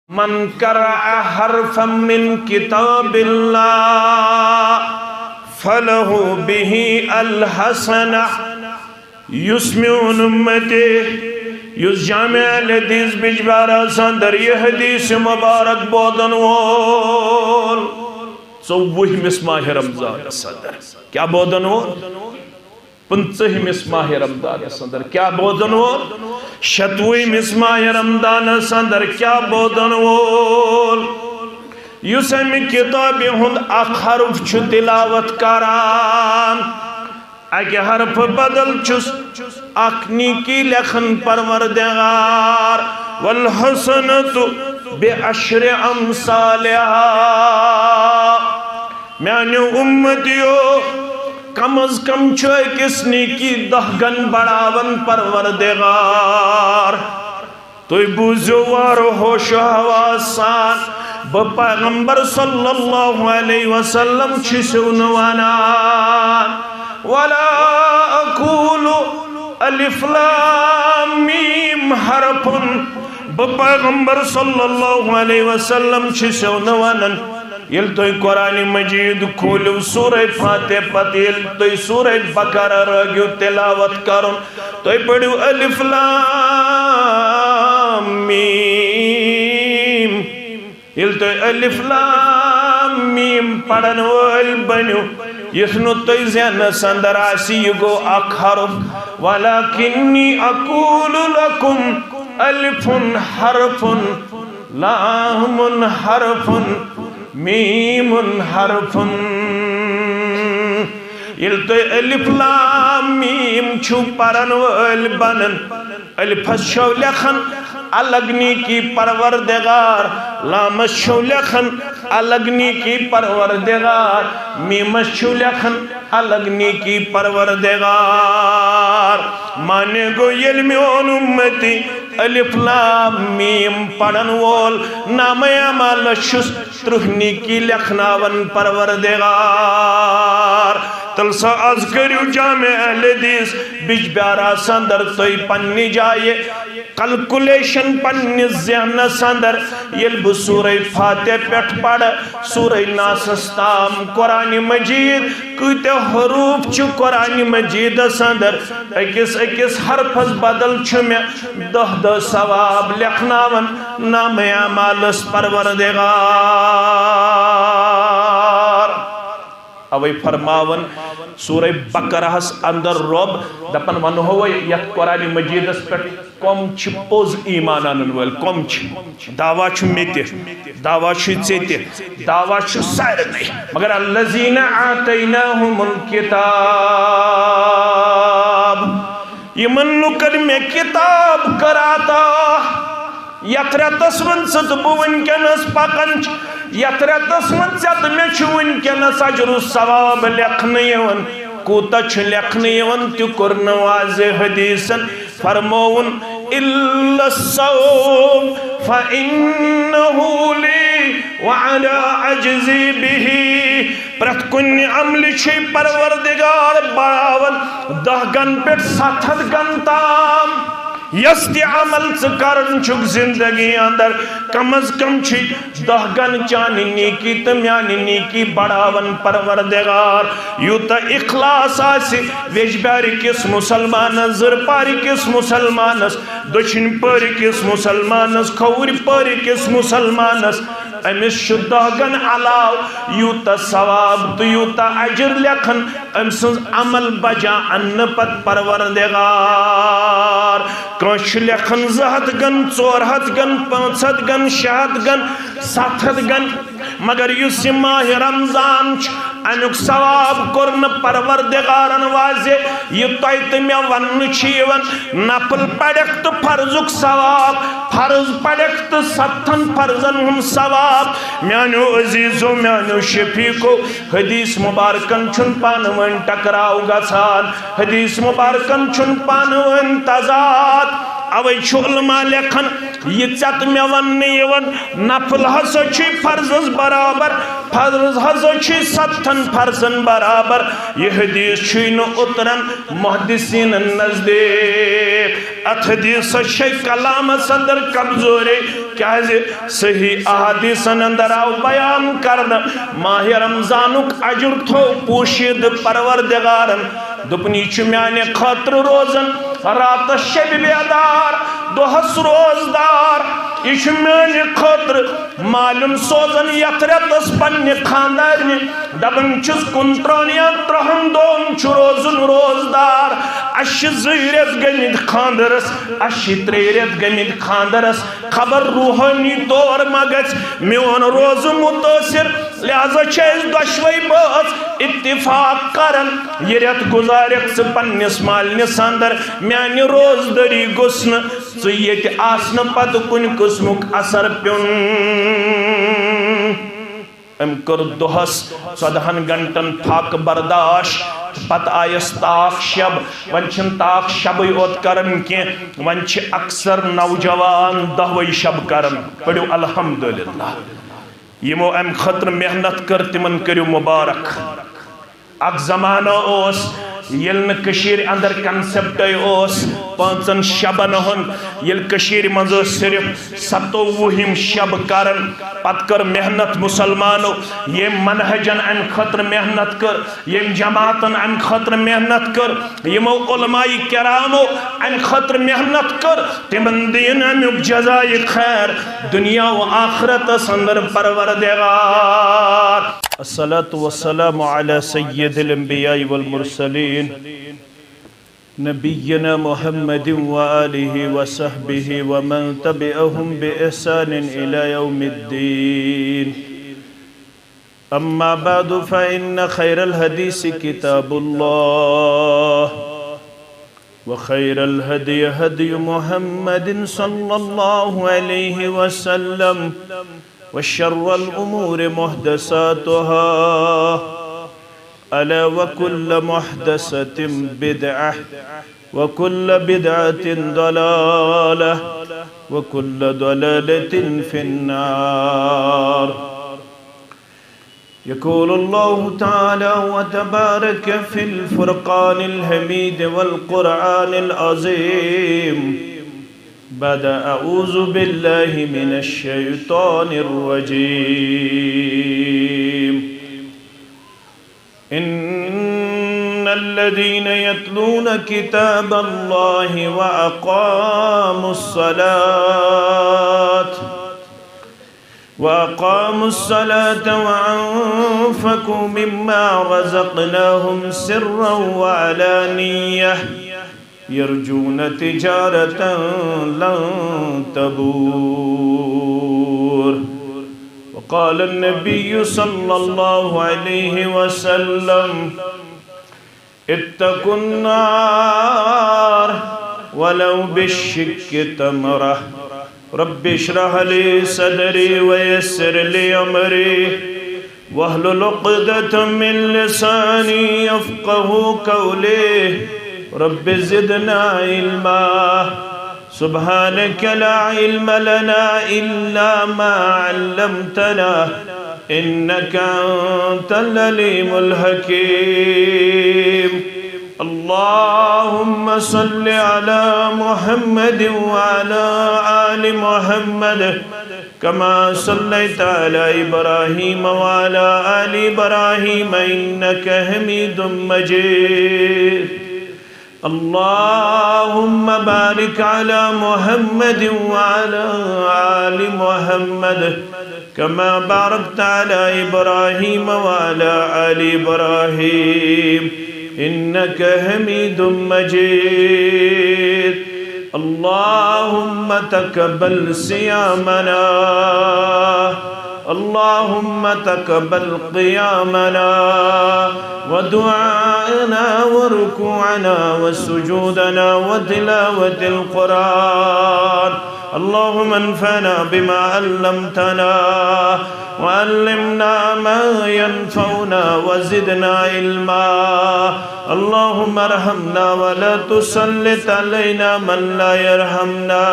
من قرأ حرفا من کتاب اللہ فلہ به الحسنہ یسمیون امتے یس جامع الحدیث بجبارہ سندر یہ حدیث مبارک بودن وول ژوٚوُہمِس ماہ رمضان صدر کیا بودن وول 15 ماہ رمضان صدر کیا بودن وول 26 ماہ رمضان صدر کیا بودن وول یس امہ کتاب ہند اخ حرف چھ تلاوت کران اکہ حرف بدل چھس اخ نیکی لکھن پروردگار والحسنۃ بعشر امثالہا میانیو امتیو کم از کم چھوئے کس نیکی 10 گن بڑاون پروردگار توی بوزیو وارو ہوش و حواسان پیغمبر صلی اللہ علیہ وسلم چھسو نوانان ولا اقول الف لام میم حرف پیغمبر صلی اللہ علیہ وسلم چھسو نوانان یل توی قرآن مجید کھولو سورہ فاتح پتہ یل توی سورہ بقرہ رگیو تلاوت کرن توی پڑھو الف لام میم یل توی الف لام میم پڑھن وال بنیو یسنو توی زین سندر آسی یگو اک حرف ولیکنی اقول لکم الف حرف لام حرف میم حرف یل توی الف لام میم چھو پرن وال بنن الفس شو لکھن الگ نیکی پروردگار لامس شو لکھن الگ نیکی پروردگار میمس شو لکھن الگ نیکی پروردگار مانے گو یل میون امتی الف لام میم پڑھن وول نام اعمال شس 30 نیکی لکھناون پروردگار تلسا از کریو جامع الحدیث بچ بیارا سندر توی پنی جائے کلکولیشن پنی ذہن سندر یل بو سورہ فاتح پیٹھ پڑھ سورہ ناسستام قرآن مجید کتے حروف چھ قرآن مجید سندر اکس حرفز بدل چھ میں 10 ثواب لکھناون نام اعمالس پروردگار اوی فرماون سورہ بقرہ اندر رب دپن ون ہوئی یت قرآن مجید پر کم چھ پوز ایمان آنن ول کم چھ دعویٰ چھ میتے دعویٰ چھ چیتے دعویٰ چھ سائر نہیں مگر الذین آتیناہم الکتاب یمن لکن میں کتاب کراتا یترتس من ست بون کنس پکن یترتس من ست میں چھون کنس اجر الثواب لکھنے یون کوتا چھ لکھنے یون تو کرن واضح حدیثن فرمون الا الصوم فانه لی وعلى عجزی به پرت کن عمل چھ پروردگار باون 10 گن پیٹ 7 گن تام یستی عمل کرن چھک زندگی اندر کم از کم چھ 10 گن چانی نیکی تمیانی نیکی بڑاون پروردگار یوتا اخلاص آسی ویجباری کس مسلمان زر پاری کس مسلمانس دچن پاری کس مسلمانس خوری پاری کس مسلمانس امس شدہ گن علاو یوتا ثواب تو یوتا عجر لکھن امسنز عمل بجا ان پت پروردگار کنش لکھن 100 گن 400 گن 500 گن 600 گن 700 گن مگر یس ماہ رمضان انک ثواب کرن پروردگارن واضح یہ تیت میں ون چیون نفل پڑک تو فرضک ثواب فرض پڑک تو 7 فرضن ہم ثواب میانو عزیزو میانو شفیقو حدیث مبارکن چھن پانوان ٹکراؤ گسان حدیث مبارکن چھن پانوان تضاد اوے چھو علماء لیکھن یہ چت میں ون یون نفل ہسا چھ فرض برابر فرض ہسا چھ 7 فرضن برابر یہ حدیث چھن اترن محدثین نزدیک ات حدیث شیخ کلام صدر کمزوری کیا صحیح احادیثن اندر آو بیان کرنا ماہ رمضانک اجر تھو پوشید پروردگارن دپنی چھ میانے خاطر روزن رات شب بیدار دوہس روزدار یہ چھ میانے خاطر معلوم سوزن یترتس پنی خاندارنی دبن چس کنترانیان ترہم دون چھ روزن روزدار اش زیرت گمید خاندرس اش تریرت گمید خاندرس خبر روحانی طور مگس میون روز متاثر لہذا چیز دشوئی باز اتفاق کرن یہ رت گزارک سے پنس مالنس اندر میانی روز دری گسن ژیت آسن پت کن قسمک اثر پیون ام کر دہس 14 گھنٹن تھک برداشت پت آیس تاخ شب ون چھن تاخ شب اوت کرن کی ون چھ اکثر نوجوان دہوئی شب کرن پڑھو الحمدللہ یمو ام خطر محنت کر تمن کریو مبارک اک زمانہ اوس یل کشیر اندر کنسپٹ اوس 5 شبن ہن یل کشیر منز صرف 27 شب کرن پت کر محنت مسلمانو یہ منہجن ام خطر محنت کر یہ جماعتن ام خطر محنت کر یمو علماء کرامو ام خطر محنت کر تمن دین ام جزائے خیر دنیا و آخرت اندر پروردگار الصلاة والسلام على سید الانبیاء والمرسلین نبینا محمد وآلہ وصحبہ ومن تبعهم بإحسان إلى يوم الدین اما بعد فإن خیر الحدیث کتاب اللہ وخیر الہدی ہدی محمد صلی اللہ علیہ وسلم وشر الأمور محدثاتها ألا وكل محدثة بدعة وكل بدعة ضلالة وكل ضلالة في النار يقول الله تعالى وتبارك في الفرقان الحميد والقرآن العظيم بعد أعوذ بالله من الشيطان الرجيم إن الذين يتلون كتاب الله وأقاموا الصلاة وأنفقوا مما رزقناهم سرا وعلانية يرجون تجارة لن تبور وقال النبي صلى الله عليه وسلم اتقوا النار ولو بالشق تمرة رب اشرح لي صدري ويسر لي أمري واحلل عقدة من لساني يفقهوا قولي رب زدنا علما سبحانك لا علم لنا إلا ما علمتنا إنك أنت العليم الحكيم اللهم صل على محمد وعلى آل محمد كما صليت على إبراهيم وعلى آل إبراهيم إنك حميد مجيد اللهم بارك على محمد وعلى آل محمد كما باركت على إبراهيم وعلى آل إبراهيم إنك حميد مجيد اللهم تقبل صيامنا اللهم تقبل قيامنا ودعاءنا وركوعنا وسجودنا وتلاوة القرآن اللهم انفعنا بما علمتنا وعلمنا ما ينفعنا وزدنا علما اللهم ارحمنا ولا تسلط علينا من لا يرحمنا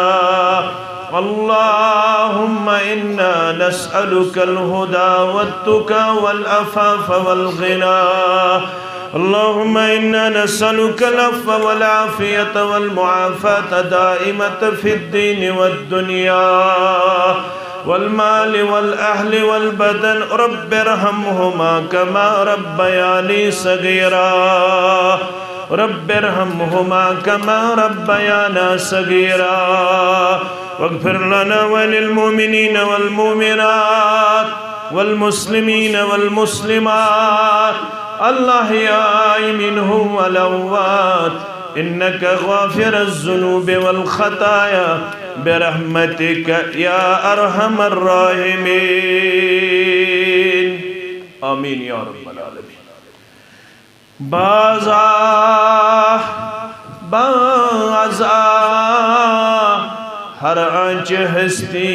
اللهم إنا نسألك الهدى والتقى والعفاف والغنى اللهم إنا نسألك العفو والعافية والمعافاة دائمة في الدين والدنيا والمال والأهل والبدن رب ارحمهما كما ربياني صغيرا رب ارحمهما كما ربيانا صغيرا واغفر لنا وللمؤمنين والمؤمنات والمسلمين والمسلمات الأحياء منهم والأموات إنك غافر الذنوب والخطايا برحمتك يا أرحم الراحمين آمين يا رب العالمين بازا ہر آنچ ہستی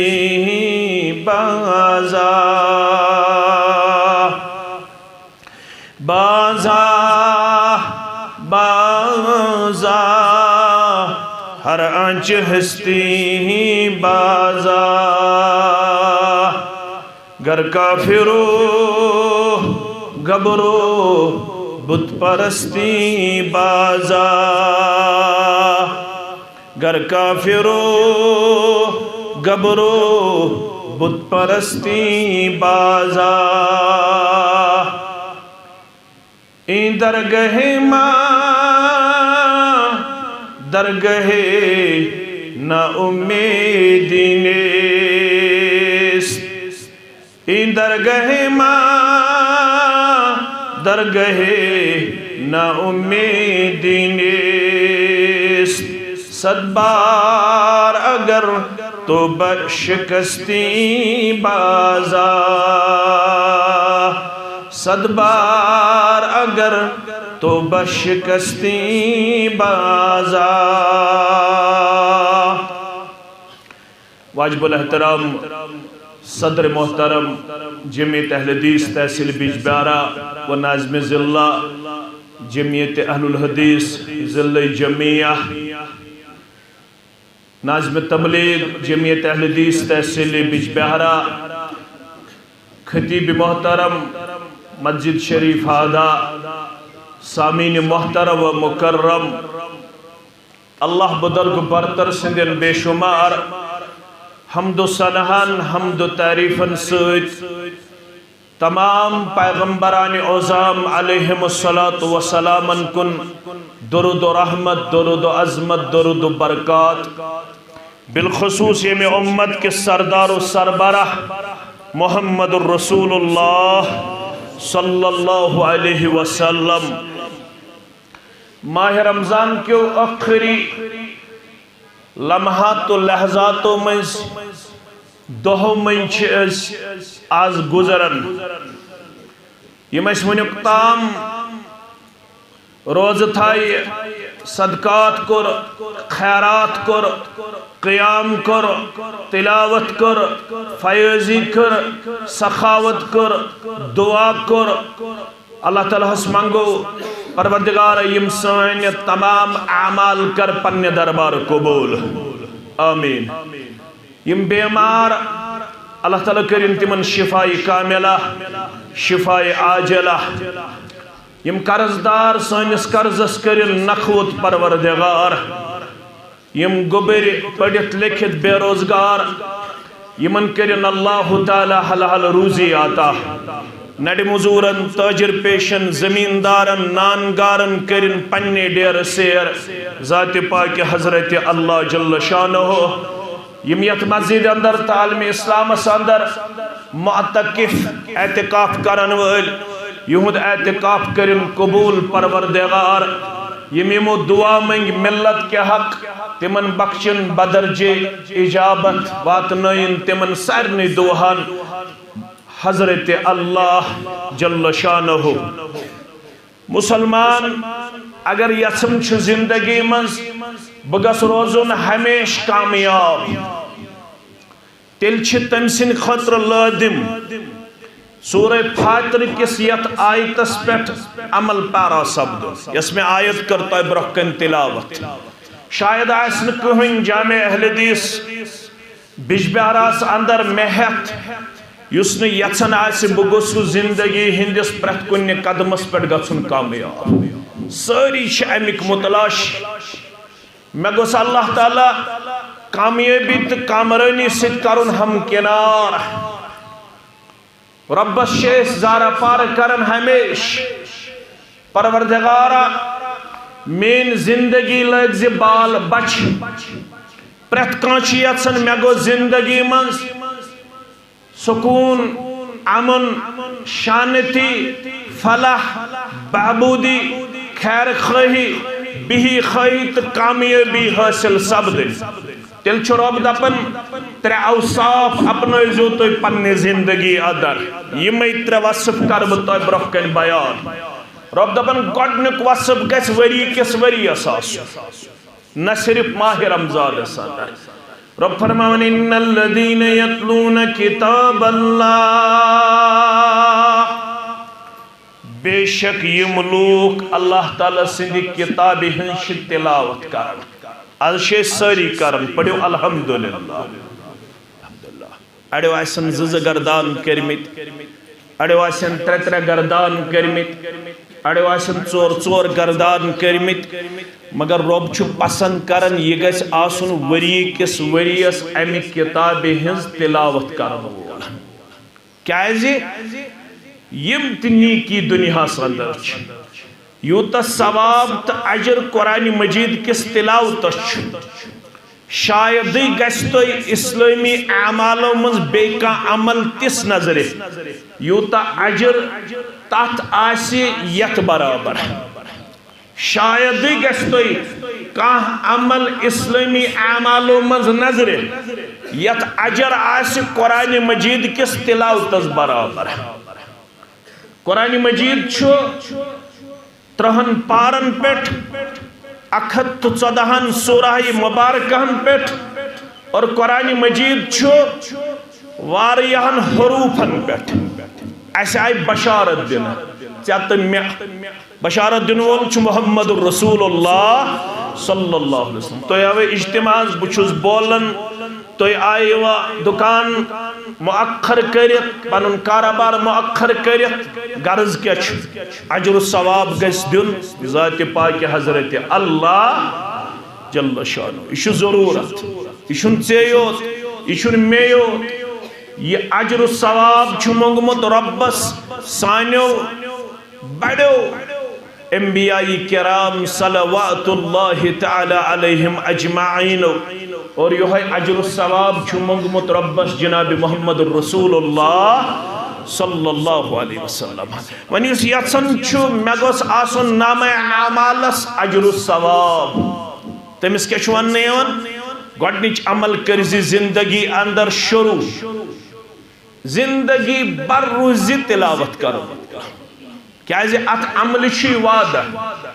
بازا ہر آنچ ہستی بازا گر کافرو گبرو بت پرستی بازا گر کافرو گبرو بت پرستی بازا این درگہ ماں درگہ نا امیدی نیست این درگہ ماں درگہ نا امیدی نیست صد بار اگر تو بشکستی بازا صد بار اگر تو بشکستی بازا واجب الاحترام صدر محترم جمعیت اہل حدیث تحصیل بیجبیارہ و ناظم ضلع جمعیت اہل الحدیث ضلع جمعیہ ناظم تبلیغ جمعیت اہل حدیث تحصیل بیجبیارہ خطیب محترم مسجد شریف ہادہ سامین محترم و مکرم اللہ بزرگ برتر سندن بے شمار حمد و ثناءن حمد و تعریفن سۭتۍ تمام پیغمبران اعظام علیہم الصلاۃ والسلام کن درود و رحمت درود و عظمت درود و برکات بالخصوص یہ امت کے سردار و سربراہ محمد الرسول اللہ صلی اللہ علیہ وسلم ماہ رمضان کیو آخری لمحات و لحظات میں دہو من آز گزرن یم اس ونیک تام روز تھائی صدقات کر خیرات کر قیام کر تلاوت کر فیضی کر سخاوت کر دعا کر اللہ تعالیٰ ہس منگو پروردگار یم سن تمام اعمال کر پنہ دربار قبول آمین یم بیمار اللہ تعالیٰ کرن تمن شفاء کاملہ شفاء عاجلہ یم قرضدار سانس قرضس کرن نخوت پروردگار یم گبر پڑھت لکھت بے روزگار یمن کرن اللہ تعالیٰ حلال روزی آتا نڑ مزورن تاجر پیشن زمیندارن نانگارن کرن پنی ڈیر سیر ذات پاک حضرت اللہ جل شانہ یم یت مسجد اندر تعلیم اسلام اندر معتکف اعتکاف کرن ول یہود اعتکاف کرن قبول پروردگار یمو دعا منگ ملت کے حق تمن بخشن بدرجے اجابت واتنائن تمن سارنی دعان حضرت اللہ جل شانہ مسلمان اگر یسم چھ زندگی منز بگس روزن ہمیش کامیاب تیل چھ تم سن خطر لادم سورہ فاتر کس یت آیتس پہ عمل پارا سبد یس میں آیت کرتا برکن تلاوت شاید آسن کہیں جامع اہل حدیث بجبہراس اندر محت یسن یچن آس بگسو زندگی ہندس پرت کن قدمس پر گھن کامیاب ساری امک متلاش میں گوس اللہ تعالی کامیابی تو کامرانی ست کرن ہمکنار ربس شیس زارا پار کرن ہمیش پروردگارا مین زندگی لگ زی بال بچ پرت کانچی یتسن میں گو زندگی منز سکون امن شانتی فلاح بہبودی خیر خواہی بہی خواہی تو کامیابی حاصل سپدن تیل چھو رب دپن ترے اوصاف اپنائزو تو پنی زندگی ادر یہ میں ترے وصف کرب تو برخکن بیان رب دپن گوڑنک وصف گیس وری کس وری اساس نہ صرف ماہ رمضان اساس رب فرماون ان الذین یتلون کتاب اللہ بے شک یم لوگ اللہ تعالی سندی کتاب ہنش تلاوت کرن الشے ساری کرن پڑھو الحمدللہ اڑو آسن زز گردان کرمت اڑو آسن ترے گردان کرمت اڑو آسن ژور گردان کرمت مگر رب چھو پسند کرن یہ گیس آسن وری کس وریس امی کتاب ہنز تلاوت کرن وول کیا ہے یم تنی کی دنیا سندر چھ یوتا ثواب تا اجر قرآن مجید کس تلاوت شاید گشتو اسلامی اعمالو منز بے کا عمل تس نظر یوتا اجر تحت آسی یت برابر شاید گشتو کان عمل اسلامی اعمالو منز نظر یت اجر آسی قرآن مجید کس تلاوت برابر قرآن مجید چھو ترہن پارن پیٹ اکھت ژۄدہن سورہ مبارکہن پیٹ اور قرآن مجید چھو واریہن حروفن پیٹ ایسے آئی بشارت دینا چاہتا میں بشارت دن وول چھو محمد رسول اللہ صلی اللہ علیہ وسلم تو یہ اجتماع بچوز بولن تو آئی و دکان مؤخر کرت پنن کاروبار مؤخر کرت غرض کیا اجر ثواب گژھِ دیُن ذات پاک حضرت اللہ جل شانہ یہ ضرورت یہ ژے یوت یہ مے یوت یہ اجر ثواب چھ منگمت ربس سانیو بڑو انبیاء کرام صلوات اللہ تعالی علیہم اجمعین اور یہ اجر الثواب چھ منگمت ربس جناب محمد الرسول اللہ صلی اللہ علیہ وسلم ونی اس یتسن چھ مگوس آسن نام اعمالس اجر الثواب تمس کیا چھ وننے ون گوڑنچ عمل کرزی زندگی اندر شروع زندگی بر روزی تلاوت کرو کیا ات عمل چھ وعدہ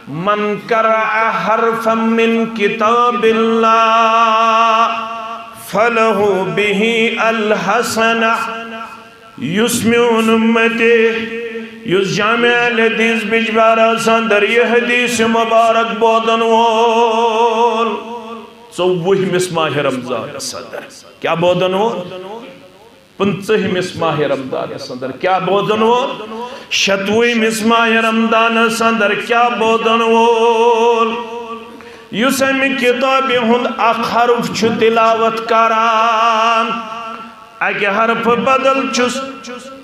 من قرأ حرفا من کتاب اللہ فلہ به الحسنہ یسمیون امتے یس جامع الحدیث بجبارہ سندر یہ حدیث مبارک بودن وول ژوٚوُہمِس ماہ رمضان صدر کیا بودن وول 15 ماہ رمضان صدر کیا بودن وول 26 ماہ رمضان صدر کیا بودن وول یس امی کتاب ہند اخ حرف چھ تلاوت کران اکہ حرف بدل چس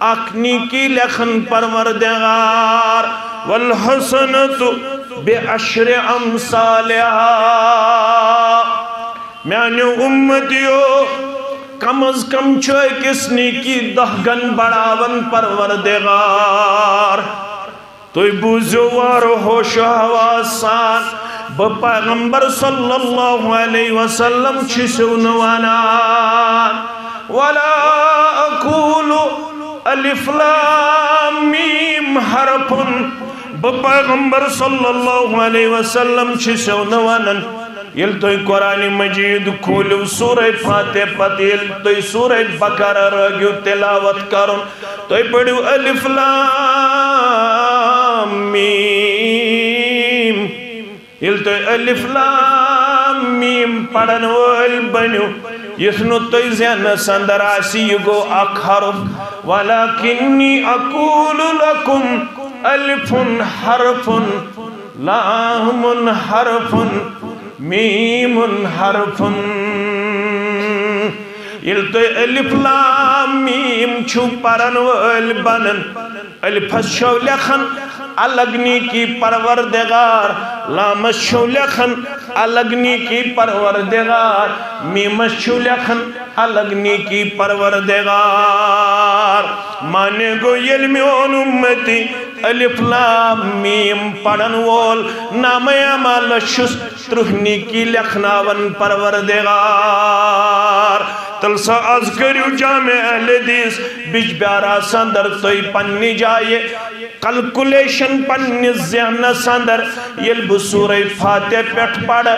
اخ نیکی لکھن پروردگار والحسنت بعشر امثالها میانیو امتیو کم از کم چھوئے کس نیکی دہگن بڑاون پروردگار توی بوزو وارو ہوش حواسان پیغمبر صلی اللہ علیہ وسلم چھسو نوانان ولا اقول الف لام میم حرفن پیغمبر صلی اللہ علیہ وسلم چھسو نوانان یل تو قرآن مجید کھولیو سورہ فاتح پتہ یل تو سورہ بقرہ رگیو تلاوت کرن تو پڑھو الف لام میم یل تو الف لام میم پڑھن وول بنیو یسنو تو زین سندر آسی یہ گو اک حرف ولیکنی اقول لکم الف حرف لام حرف میم حرف یل تو الف لام میم چھو پرن وال بنن الفس شو لکھن الگنی کی پروردگار لامس چھو لکھن الگنی کی پروردگار میمس چھو لکھن الگنی کی پروردگار مانے گو یل میون امتی الف لام میم پڑھن وول نام اعمال شس ترہنی کی لکھناون پروردگار تلسا از کریو جامع اہل حدیث بچ بیارا سندر توی پنی جائے کلکولیشن پنی ذہن سندر یلب سورہ فاتح پیٹھ پڑھ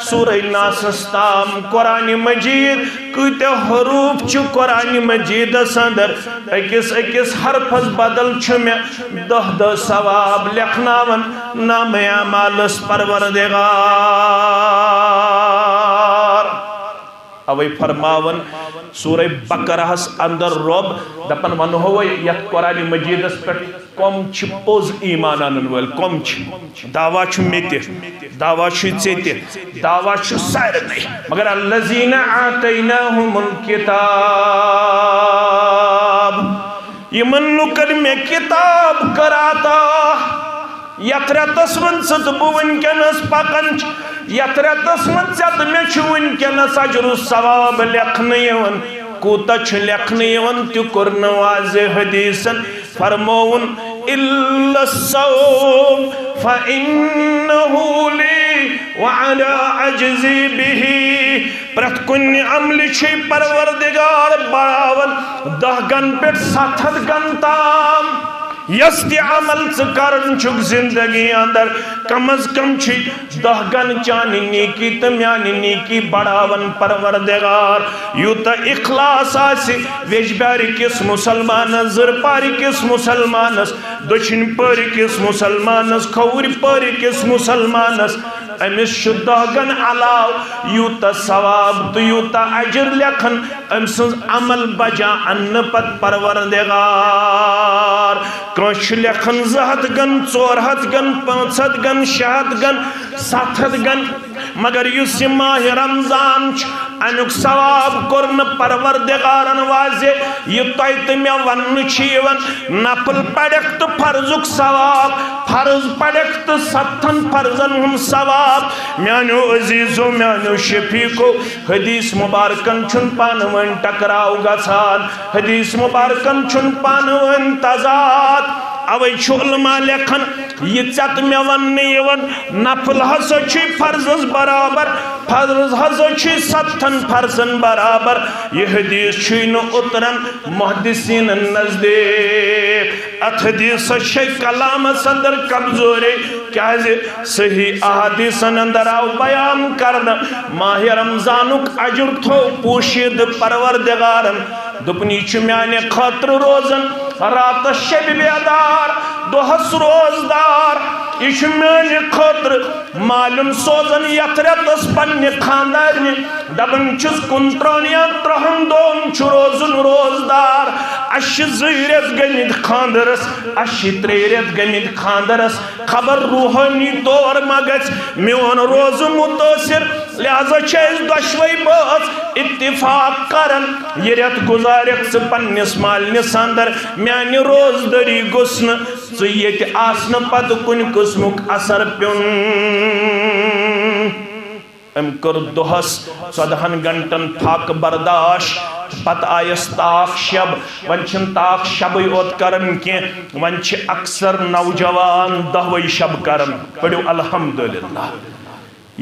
سورہ ناس استام قرآن مجید کتے حروف چو قرآن مجید سندر اکس حرفز بدل چھمیں دہ ثواب لکھناون نام اعمالس پروردگار اوی فرماون سورہ بقرہ اندر رب دپن ون ہوئی یت قرآن مجیدس پر کم چھ پوز ایمان آنن ویل کم چھ دعویٰ چھ میتے دعویٰ چھ چیتے دعویٰ چھ سائر نہیں مگر الذین آتیناہم الکتاب یمن لکن میں کتاب کراتا یترتس ونست بون کنس پکنچ یترتس ونست میں چھون کنس اجر الثواب لکھنیون کوتا چھ لکھنیون تیو کرن واضح حدیثن فرمون الا الصوم فإنه لي وعلى عجزي به پرت کن عمل چھ پروردگار براون 10 گن پیٹ 7 گن تام یستی عمل سکرن چھک زندگی اندر کم از کم چھ 10 گن چانی نیکی تمیانی نیکی بڑاون پروردگار یوتا اخلاص آسی ویجباری کس مسلمانس زرپاری کس مسلمانس دچن پاری کس مسلمانس خوری پاری کس مسلمانس امس شدہ گن علاو یوتا ثواب تو یوتا عجر لکھن امسز عمل بجا ان پت پروردگار کنش لکھن 200 گن 400 گن 500 گن 600 گن 700 گن مگر یس ماہ رمضان انک ثواب کرن پروردگارن واضح یہ تیت میں ون چیون نفل پڑک تو فرضک ثواب فرض پڑک تو 7 فرضن ہم ثواب میانو عزیزو میانو شفیقو حدیث مبارکن چھن پانوان ٹکراؤ گسان حدیث مبارکن چھن پانوان تضاد اوی چھو علماء لکھن یہ چت میں ون نیون نفل حسو چھ فرضز برابر فرض حسو چھ 7 فرضن برابر یہ حدیث چھینو اترن محدثین نزدیک ات حدیث شیخ کلام صدر کمزوری کیا ہے صحیح احادیثن اندر آو بیان کرنا ماہ رمضانک عجر تھو پوشید پروردگارن دپنی چمیانے خاطر روزن رات شب بیدار دوہس روزدار اشمیانے خاطر معلوم سوزن یترتس پنی خاندارنی دبن چس کنترانیان ترہم دون چھ روزن روزدار اش زیرت گمید خاندرس اش تریرت گمید خاندرس خبر روحانی طور مگس میون روز متاثر لہذا چیز دشوئی باز اتفاق کرن یہ ریت گزارک سے پنیس مالنس اندر میانی روز داری گسن سو یہ آسن پد کن قسمک اثر پیون ام کر دوہس 14 گھنٹن تھاک برداشت پت آئیس تاک شب ونچن تاک شبی اوت کرن کی ونچ اکثر نوجوان دہوئی شب کرن پڑھو الحمدللہ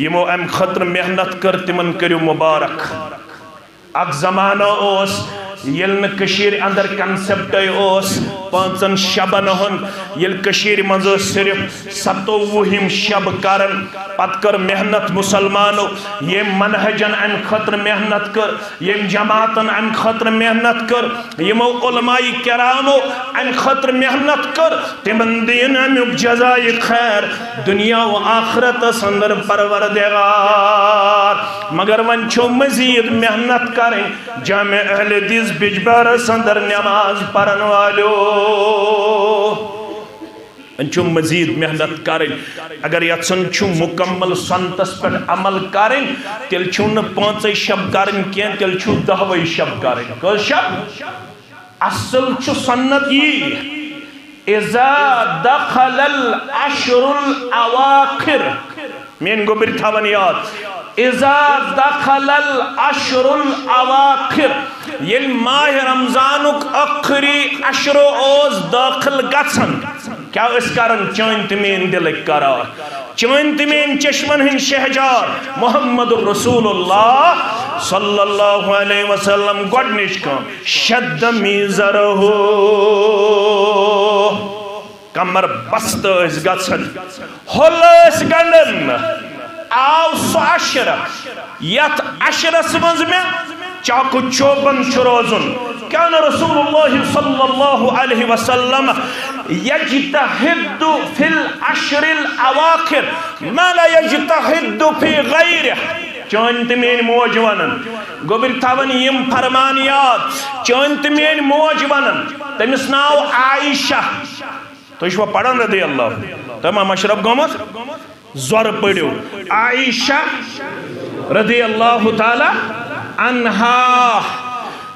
یمو ام خطر محنت کر تمن کریو مبارک اک زمانہ اوس یل کشیر اندر کنسپٹ اوس 5 شبن ہند یل کشیر مز صرف 27 شب کرن پت کر محنت مسلمانو یم منہجن ام خطر محنت کر یم جماعتن ام خطر محنت کر یمو علماء کرامو ام خطر محنت کر تمن دین امیک جزائے خیر دنیا و آخرت اندر پروردگار مگر ون چھو مزید محنت کریں جامع اہل حدیث بجبر اندر نماز پڑھن والو انچو مزید محنت کریں اگر یتسن چھو مکمل سنتس پر عمل کریں تل چھو نہ 5 شب کریں کین تل چھو 10 شب کریں کس شب اصل چھو سنت یہ اذا دخل العشر الاواخر مین گوبر تھاون یاد اذا دخل العشر الاواخر یل ماہ رمضانک اخری عشر اوز داخل گژھن کیا اس کرن چون تمین دلک قرار چون تمین چشمن ہن شہجار محمد رسول اللہ صلی اللہ علیہ وسلم گوڑنش کام شد میزر ہو کمر بست اس گژھن ہل اس گنڈن آو سو عشرہ یت عشرہ سمجھ میں چاکو چوبن چروزن كان رسول الله صلى الله عليه وسلم يجتهد في العشر الأواخر ما لا يجتهد في غيره چونت مین موج ونن گوبر تھاون یم فرمانیات چونت مین موج ونن تمس ناو عائشہ تو چھو پڑھن رضی اللہ تمام مشرب گومت زور پڑھو عائشہ رضی اللہ تعالی عنہا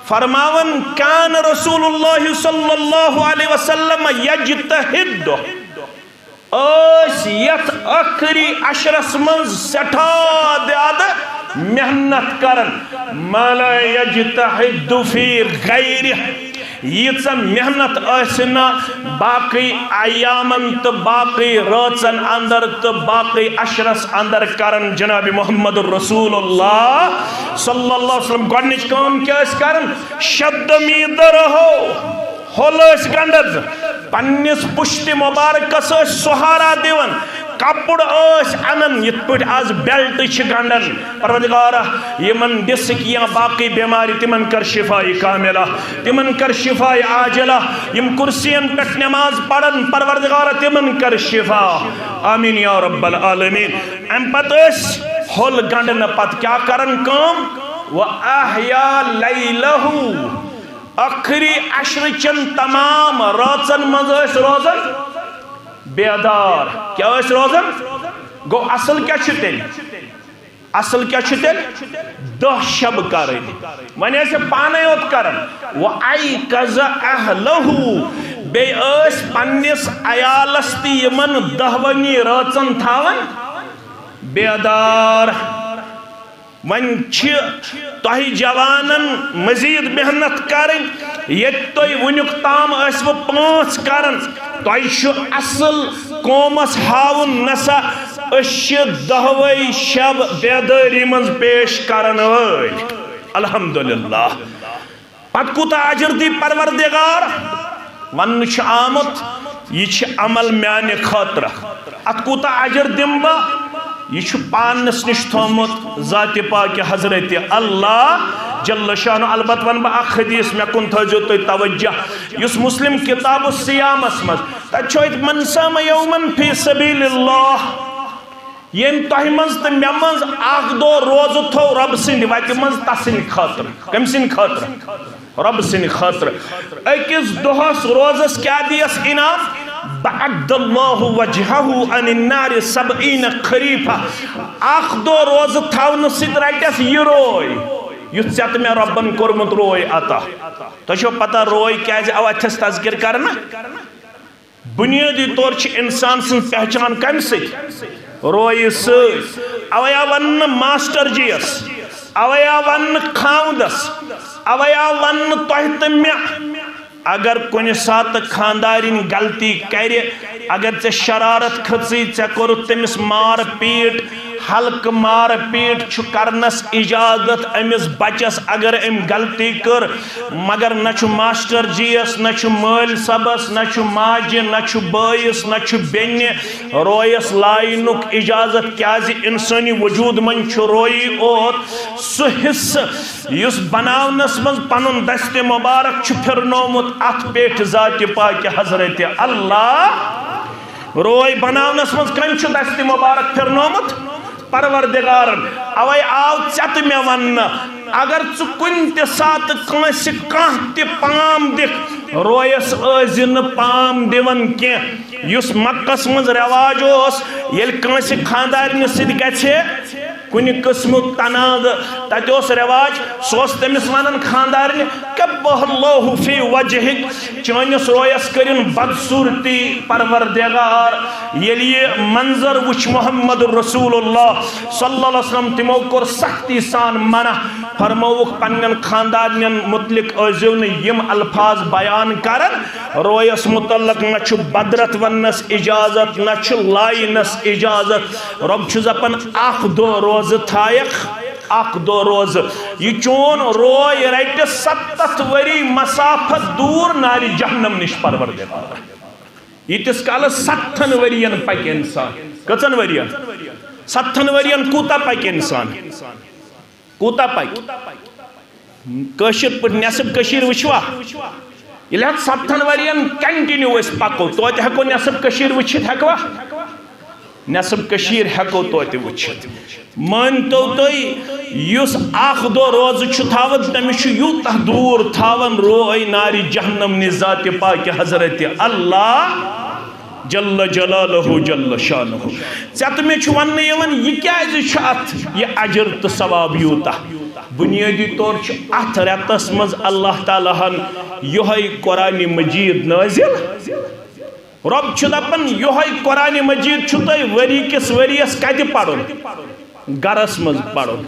فرماون کان رسول اللہ صلی اللہ علیہ وسلم یجتہد اس یت اخری عشرس من سٹھا دیاد محنت کرن ما لا یجتہد فی غیر یہ محنت اسنا باقی ایامن تو باقی روزن اندر تو باقی عشرس اندر کرن جناب محمد رسول اللہ صلی اللہ علیہ وسلم گوڑنچ کام کیا اس کرن شد میدر ہول اس گنڈد پنیس پشت مبارکس سہارا دیون کپڑ اس انن یت پٹ آز بیلٹ چھ گنڈن پروردگارہ یمن ڈسک یا باقی بیماری تمن کر شفائی کاملہ تمن کر شفائی عاجلہ یم کرسین پٹ نماز پڑھن پروردگارہ تمن کر شفا آمین یا رب العالمین ام پت اس ہول گنڈن پت کیا کرن کام وَأَحْيَا لَيْلَهُ اخری عشر چن تمام روزن مز روزن بیدار کیا اس روزن گو اصل کیا چھتل اصل کیا چھتل 10 شب کریں ونی ایسے پانے ہوت کرن وَأَيْقَظَ أَهْلَهُ بے اس پنیس ایالستی یمن 10 روزن تھاون بیدار ون تہی جوانن مزید محنت کریں یہ توی ونیک تام اسو 5 کرن توی شو اصل قومس ہاون نسا اش 10 شب بیداری منز پیش کرن وی الحمدللہ پت کوتا اجر دی پروردگار ون چھ آمت یہ چھ عمل میان خاطر ات کوتا اجر دمبا یہ چھ پانس نش تھومت ذات پاک حضرت اللہ جل شان البت ون با اخ حدیث میں کن تھو تو توجہ یس مسلم کتاب الصیام اسمت تچویت من صام یوما فی سبیل اللہ یم تہ منز تو مے منز اخ دو روز تھو رب سند وتہ منز تسن خاطر کم سن خاطر رب سن خاطر اکس دہس روزس کیا دیس انعام بعد اللہ وجہہ عن النار 70 خریفہ اخ دو روز تھاون سید رٹس یہ روی یت ژت میں ربن کورمت روی عطا تو چھو پتہ روی کیازِ او اتھس تذکر کرنا بنیادی طور چھ انسان سن پہچان کم ست روی ست اویا ون ماسٹر جیس اویا ون خاندس اویا ون تہ تہ میں اگر کن سات خاندارین غلطی کر اگر ژے شرارت کھژی ژے کورُتھ تٔمِس مار پیٹ حلق مار پیٹ چھ کرنس اجازت امس بچس اگر ام غلطی کر مگر نہ چھ ماسٹر جیس نہ چھ مل صبس نہ چھ ماجہ نہ چھ بائیس نہ چھ بینہ رویس لائنک اجازت کیازِ انسانی وجود من چھ روئی اوت سہ حصہ یس بناونس من پنن دست مبارک چھ پھرنومت ات پیٹ ذات پاک حضرت اللہ روئی بناونس من کم چھ دست مبارک پھرنومت پروردگارن اوے آو ژت مے ون اگر ژٕ کُنہِ تہِ ساتہٕ کٲنٛسہِ کانٛہہ تہِ پام دِکھ رویس ٲسۍ نہٕ پام دِوان کینٛہہ یُس مکس منٛز رٮ۪واج اوس ییٚلہِ کٲنٛسہِ خانٛدارنہِ سۭتۍ گژھِ کُنہِ قٕسمُک تناز تتہِ اوس رٮ۪واج سُہ اوس تٔمِس ونان خانٛدارنہِ کبہ اللہ فی وجہک چٲنِس رویس کٔرِن بدصوٗرتی پروردگار ییٚلہِ یہِ منظر وٕچھ محمد رسول اللہ صلی اللہ علیہ وسلم تِمو کوٚر سختی سان منع فرمووُکھ پننٮ۪ن خانٛدارنٮ۪ن متعلق ٲسۍزیو نہٕ یِم الفاظ بیان کران رویس متعلق نہ چھُ بدرت وننس اجازت نہ چھُ لائنس اجازت رب چھُ دپان اکھ دۄہ روزٕ تھایکھ اکھ دۄہ روزٕ یہ چون روے رٹہِ 70 ؤری مسافت دوٗر نارِ جہنم نش پروردگار ییٖتِس کالس 70 ؤرین پکہِ انسان کٔژن ؤرین 70 ؤرین کوٗتاہ پکہِ انسان کوٗتاہ پکہِ کٲشِر پٲٹھۍ نٮ۪صٕب کٔشیٖر وٕچھوا ییٚلہِ حظ 70 ؤرین کنٹِنیوٗ أسۍ پکو توتہِ ہٮ۪کو نٮ۪صٕب کٔشیٖر وٕچھِتھ ہٮ۪کوا نٮ۪صٕب کٔشیٖر ہٮ۪کو توتہِ وٕچھِتھ مٲنتو تُہۍ یُس اکھ دۄہ روزٕ چھُ تھاوان تٔمِس چھُ یوٗتاہ دوٗر تھاوان روے نارِ جہنم نِش ذاتِ پاکہِ حضرت اللہ جل جلالہ جل شانہ ژےٚ تہٕ مےٚ چھُ وننہٕ یِوان یہِ کیازِ چھُ اتھ یہِ اجر تہٕ ثواب یوٗتاہ بنیٲدی طور چھُ اتھ رٮ۪تس منٛز اللہ تعالیٰ ہن یِہوٚے قرآنِ مجیٖد نٲزِل رب چھُ دپان یِہوٚے قرآنِ مجیٖد چھُ تۄہہِ ؤری کِس ؤرِیس کتہِ پرُن گرس منٛز پرُن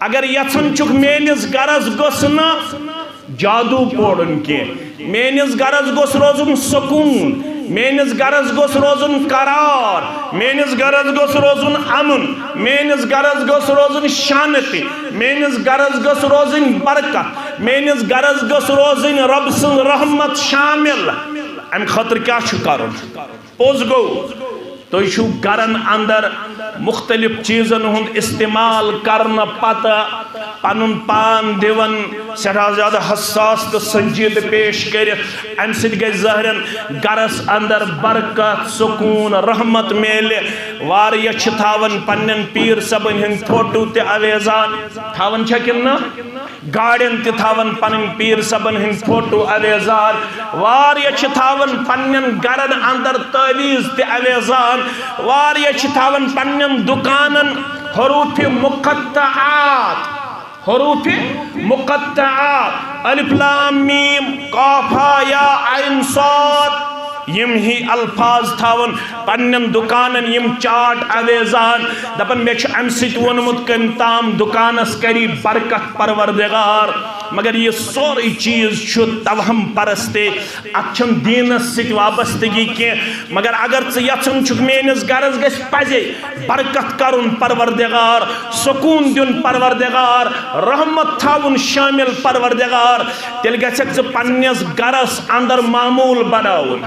اگر یژھان چھُکھ میٲنِس گرس گوٚژھ نہٕ جادوٗ پورُن کینٛہہ میٲنِس گرس گوٚژھ روزُن سکوٗن میٲنِس گرس گوٚژھ روزُن قرار میٲنِس گرس گوٚژھ روزُن امُن میٲنِس گرس گوٚژھ روزُن شانتی میٲنِس گرس گوٚژھ روزٕنۍ برکت میٲنِس گرس گوٚژھ روزٕنۍ رۄب سٕنٛز رحمت شامل امہِ خٲطرٕ کیٛاہ چھُ کرُن پوٚز گوٚو تُہۍ چھُو گرن اندر مختلف چیٖزن ہُنٛد استعمال کرنہٕ پتہٕ پنُن پان دِوان سٮ۪ٹھاہ زیادٕ حساس تہٕ سنجیدٕ پیش کٔرِتھ امہِ سۭتۍ گژھِ ظٲہرن گرس اندر برکت سکوٗن رحمت میلہِ واریاہ چھِ تھاوان پننٮ۪ن پیٖر صٲبن ہٕنٛدۍ فوٹو تہِ اویزان تھاوان چھا کِنہٕ نہٕ گاڑٮ۪ن تہِ تھاوان پنٕنۍ پیٖر صٲبن ہٕنٛدۍ فوٹو اویزان واریاہ چھِ تھاوان پننٮ۪ن گرن اندر تعویٖز تہِ اویزان واریاہ چھِ تھاوان پننٮ۪ن دُکانن حروٗفِ مقطعات الف لام میم قاف ہا یا عین صاد یم ہی الفاظ تھاون پنن دکانن یم چاٹ اویزان دپن مے چھ ام سۭتۍ ووٚنمُت کٔمۍ تام دکانس کری برکت پروردگار مگر یہ سورُے چیز چھُ توہم پرستے اتھ چھنہٕ دیٖنس سۭتۍ وابستگی کینٛہہ مگر اگر ژٕ یژھان چھُکھ میٲنِس گرس گژھِ پزے برکت کرُن پروردگار سکوٗن دیُن پروردگار رحمت تھاوُن شامل پروردگار تیٚلہِ گژھکھ ژٕ پننِس گرس اندر معموٗل بناوُن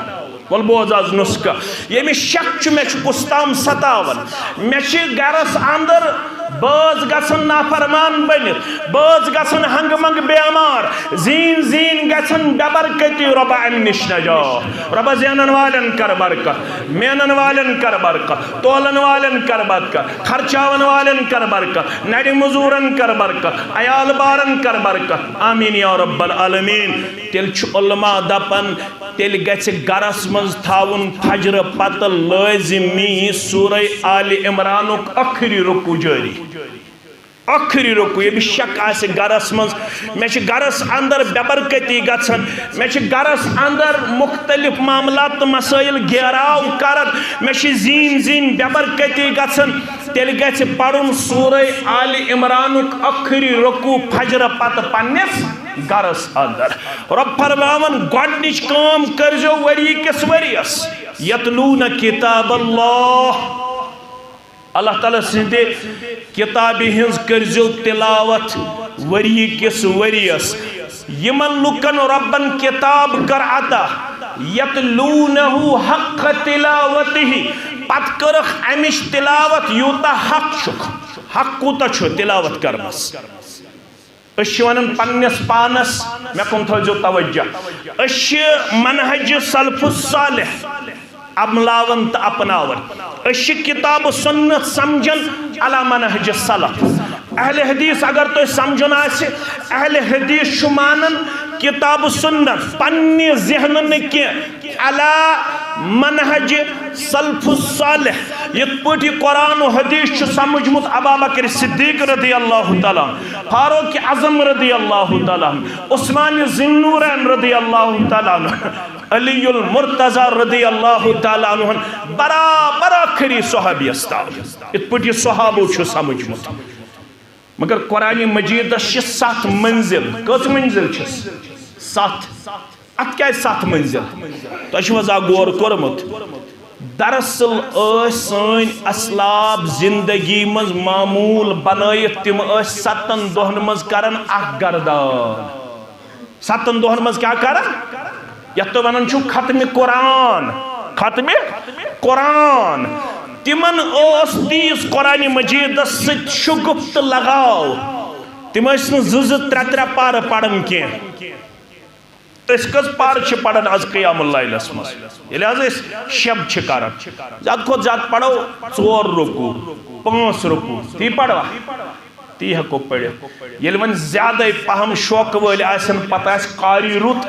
ول بوز آز نسخہ ییٚمِس شک چھُ مےٚ چھُ کُس تام ستاوان مےٚ چھِ گرس اندر بٲژ گژھن نافرمان بٔنِتھ بٲژ گژھن ہنگہٕ منگہٕ بیمار زیٖن گژھن بے برکتی رۄبا امہِ نِش نجات رۄبا زینن والٮ۪ن کر برکت مینن والٮ۪ن کر برکت تولن والٮ۪ن کر برکت خرچاون والٮ۪ن کر برکت نرِ مزوٗرن کر برکت عیال بارن کر برکت آمیٖن یا رب العالمیٖن تیٚلہِ چھُ علماء دپان تیٚلہِ گژھِ گرس منٛز تھاوُن فجرٕ پتہٕ لٲزمی سورہ آلِ عمرانُک ٲخری رکوع جٲری ٲخری رکوع ییٚمِس شک آسہِ گرس منٛز مےٚ چھِ گرس اندر بے برکتی گژھان مےٚ چھِ گرس اندر مختلف معاملات تہٕ مسٲیل گیراو کران مےٚ چھِ زیٖن بے برکتی گژھان تیٚلہِ گژھِ پرُن سورہ آلِ عمرانُک ٲخری رکوع فجرٕ پتہٕ پننِس گرس اندر رب فرماون گۄڈنِچ کٲم کٔرزیو ؤری کِس ؤرِیس یتلوٗنَ کِتاب اللہ اللہ تعالیٰ سندے کتابی ہنز کرزو تلاوت وری کس وریس یمن لکن ربن کتاب کر عطا یتلونہو حق تلاوتہی پت کرخ امش تلاوت یوتا حق شک حق کوتا چھو تلاوت کرنس اشوانن پنس پانس میں کن تھوجو توجہ اش منہج سلف الصالح عملاون تا اپناون اش کتاب سنت سمجھن علی منہج سلف اہل حدیث اگر تو سمجھن آسے اہل حدیث شمانن کتاب سنت پنی ذہن کی علی منہج سلف الصالح یہ پوٹی قرآن و حدیث چھ سمجھمت ابا بکر صدیق رضی اللہ تعالیٰ فاروق اعظم رضی اللہ تعالیٰ عثمان ذی-النورین رضی اللہ تعالیٰ علی المرتضی رضی اللہ تعالیٰ برابر آخری صحابی استاد یہ پوٹی صحابو چھ سمجھمت مگر قرآن مجید چھ 7 منزل کس منزل چھس 7 ات کیا 7 منزل تو اشوازا غور کرمت دراصل سن اسلاب زندگی مز معمول بنائت تم 7 دہن مز کرن اخ گردان 7 دہن مز کیا کرن یت تو ونن چھو ختم قرآن ختم قرآن تمن تیز قرآن مجید ست شگفت لگاو تم زز 3 پار پڑھن کی اس کس پار چھ پڑھن از قیام اللہ اسمس یہ لہذا اس شب چھ کرن زیاد خود زیاد پڑھو 4 رکو 5 رکو تی پڑھوا تی حقو پڑھے یہ ون زیادہ پہم شوق والی آسن پتہ اس قاری روت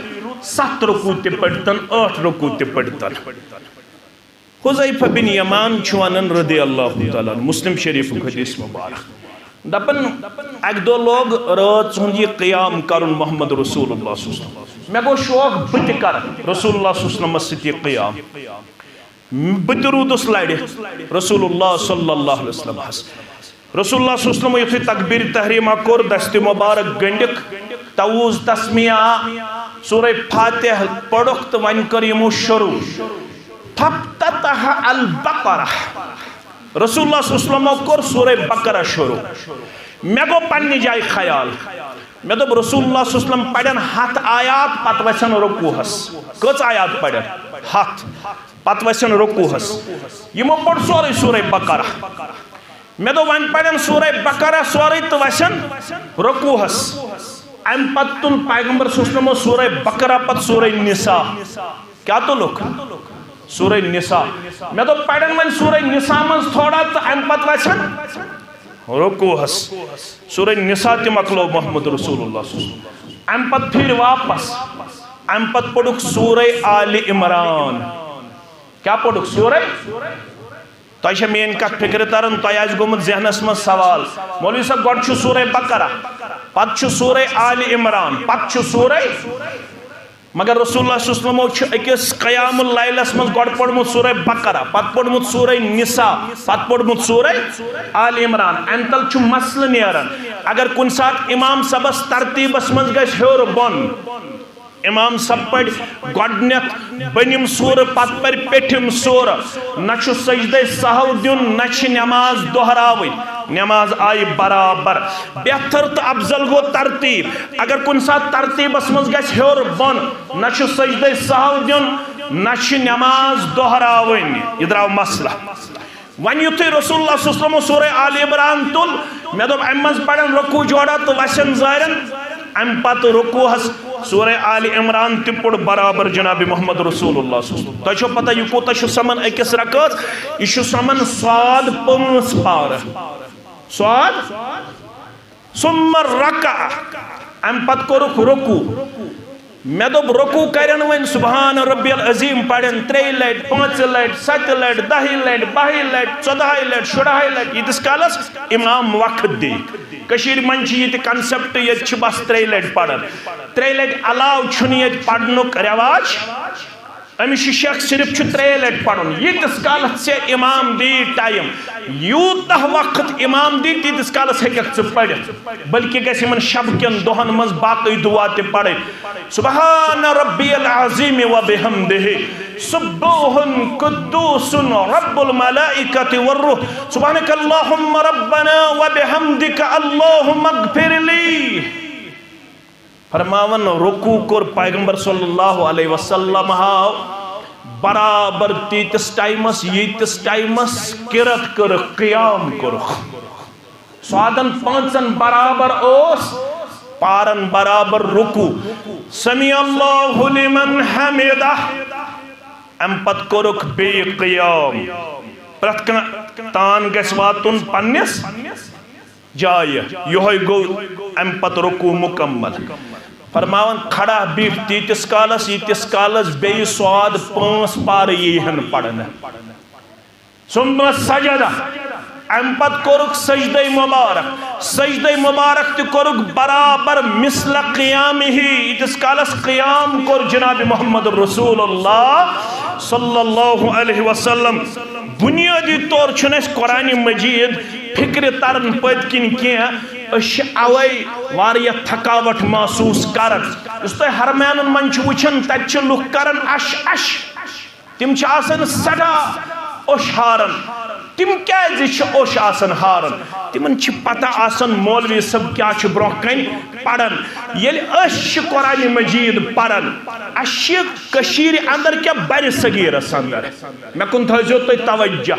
7 رکو تی پڑھتن 8 رکو تی پڑھتن حذیفہ بن یمان چھوانن رضی اللہ تعالیٰ مسلم شریف حدیث مبارک دپن ایک دو لوگ رات سن یہ قیام کرن محمد رسول اللہ صلی اللہ علیہ وسلم میں گو شوق بت کر رسول اللہ صلی اللہ علیہ وسلم ستی قیام بت رودس لڑ رسول اللہ صلی اللہ علیہ وسلم رسول اللہ صلی اللہ علیہ وسلم یتھے تکبیر تحریمہ کور دست مبارک گنڈک توز تسمیہ سورہ فاتح پڑھک تو ون کر یمو شروع فَابْتَتَحَ الْبَقَرَةِ رسول اللہ صلی اللہ علیہ وسلم کر سورہ بقرہ شروع میں گو پنی جائے خیال میں دو رسول اللہ صلی اللہ علیہ وسلم پڑھن 7 آیات پت وسن رکوع ہس کچھ آیات پڑھن 7 پت وسن رکوع ہس یمو پڑھ سورہ بقرہ میں دو ون پڑھن سورہ بقرہ سورہ تو وسن رکوع ہس ام پت تل پیغمبر صلی اللہ علیہ وسلم سورہ بقرہ پت سورہ نساء کیا تو لوگ سورہ نساء میں تو پڑھن من سورہ نساء من تھوڑا تو ام پت وچن رکوع ہس سورہ نساء تی مکلو محمد رسول اللہ صلی اللہ علیہ وسلم ام پت پھر واپس ام پت پڑھک سورہ آل عمران کیا پڑھک سورہ تو ایشہ میں ان کا فکر ترن تو ایج گمت ذہنس من سوال مولوی صاحب گوڑ چھو سورہ بقرہ پت چھو سورہ آل عمران پت چھو سورہ مگر رسول اللہ صلی اللہ علیہ وسلم اکس قیام اللیل اسمز گوڑ پڑھمت سورہ بقرہ پت پڑھمت سورہ نساء پت پڑھمت سورہ آل عمران انتل چھو مسل نیرن اگر کن ساتھ امام سبس ترتیب اسمز گش ہور بون امام سب پڑھ گوڑنیت بنیم سور پت پر پیٹھم سور نچو سجدہ سہو دیون نچ نماز دہراوی نماز آئی برابر بہتر تو افضل گو ترتیب اگر کن ساتھ ترتیب اسمز گش ہور بون نچو سجدہ سہو دیون نچ نماز دہراوی ادراو مسئلہ ون یوتھی رسول اللہ صلی اللہ علیہ وسلم سورہ آل عمران تل میں دو امز پڑھن رکو جوڑا تو وشن زائرن ام پت رکو ہس سورہ آل عمران تی پڑھ برابر جناب محمد رسول اللہ صلی اللہ علیہ وسلم تو چھو پتہ یہ کوتا چھو سمن اکس رکت یہ چھو سمن سواد 5 پار سواد ثم رکع ام پت کو رکو میں دو رکو کرن وین سبحان ربی العظیم پڑھن 3 لٹ 5 لٹ 7 لٹ 10 لٹ 12 لٹ 14 لٹ 16 لٹ یہ دس کالس امام وقت دی کشیر منچی یہ کنسپٹ یہ چھ بس 3 لٹ پڑھن 3 لٹ علاو چھن یہ پڑھنک رواج امیشی شخص صرف چھ 3 لٹ پڑھن یہ دس کالس سے امام دی ٹائم یوتہ وقت امام دی تی دس کالس ہیکت سے پڑھن بلکہ گیسی من شب کن دہن مز باقی دعا تی پڑھن سبحان ربی العظیم و بحمدہ سبوح قدوس رب الملائکة والروح سبحانک اللہم ربنا وبحمدک اللہم اغفر لی. فرماون رکوع کر پیغمبر صلی اللہ علیہ وسلم ہاو برابر تیتس ٹائمس یتس ٹائمس کرت کر قیام کر سوادن پانچن برابر اوس پارن برابر رکوع سمی اللہ لمن حمدہ ام پت کرک بی قیام پرت تان گس واتن پنس جائے یہ گو ام پت رکوع مکمل. فرماون کھڑا بیٹھ تیتس کالس یتس کالس بی سواد 5 پار یہن پڑھنا ثم سجدہ ام پت کرک سجدہ مبارک تی کرک برابر مثل قیام ہی یتس کالس قیام کر جناب محمد رسول اللہ صلی اللہ علیہ وسلم. بنیادی طور چھنس قرآن مجید فکر ترن پت کن کیا اوے واریا تھکاوٹ محسوس کرن اس تو حرمین من چھ وچھن تت چھ لوک کرن اش اش تم چھ آسن سدا اوش ہارن تم کیازِ چھ اوش آسن ہارن تمن چھ پتہ آسن مولوی صاحب کیا چھ برونہ کن پڑھن یل اش قرآن مجید پڑھن اش کشیر اندر کیا بر صغیرس اندر میں کن تھیزو تو توجہ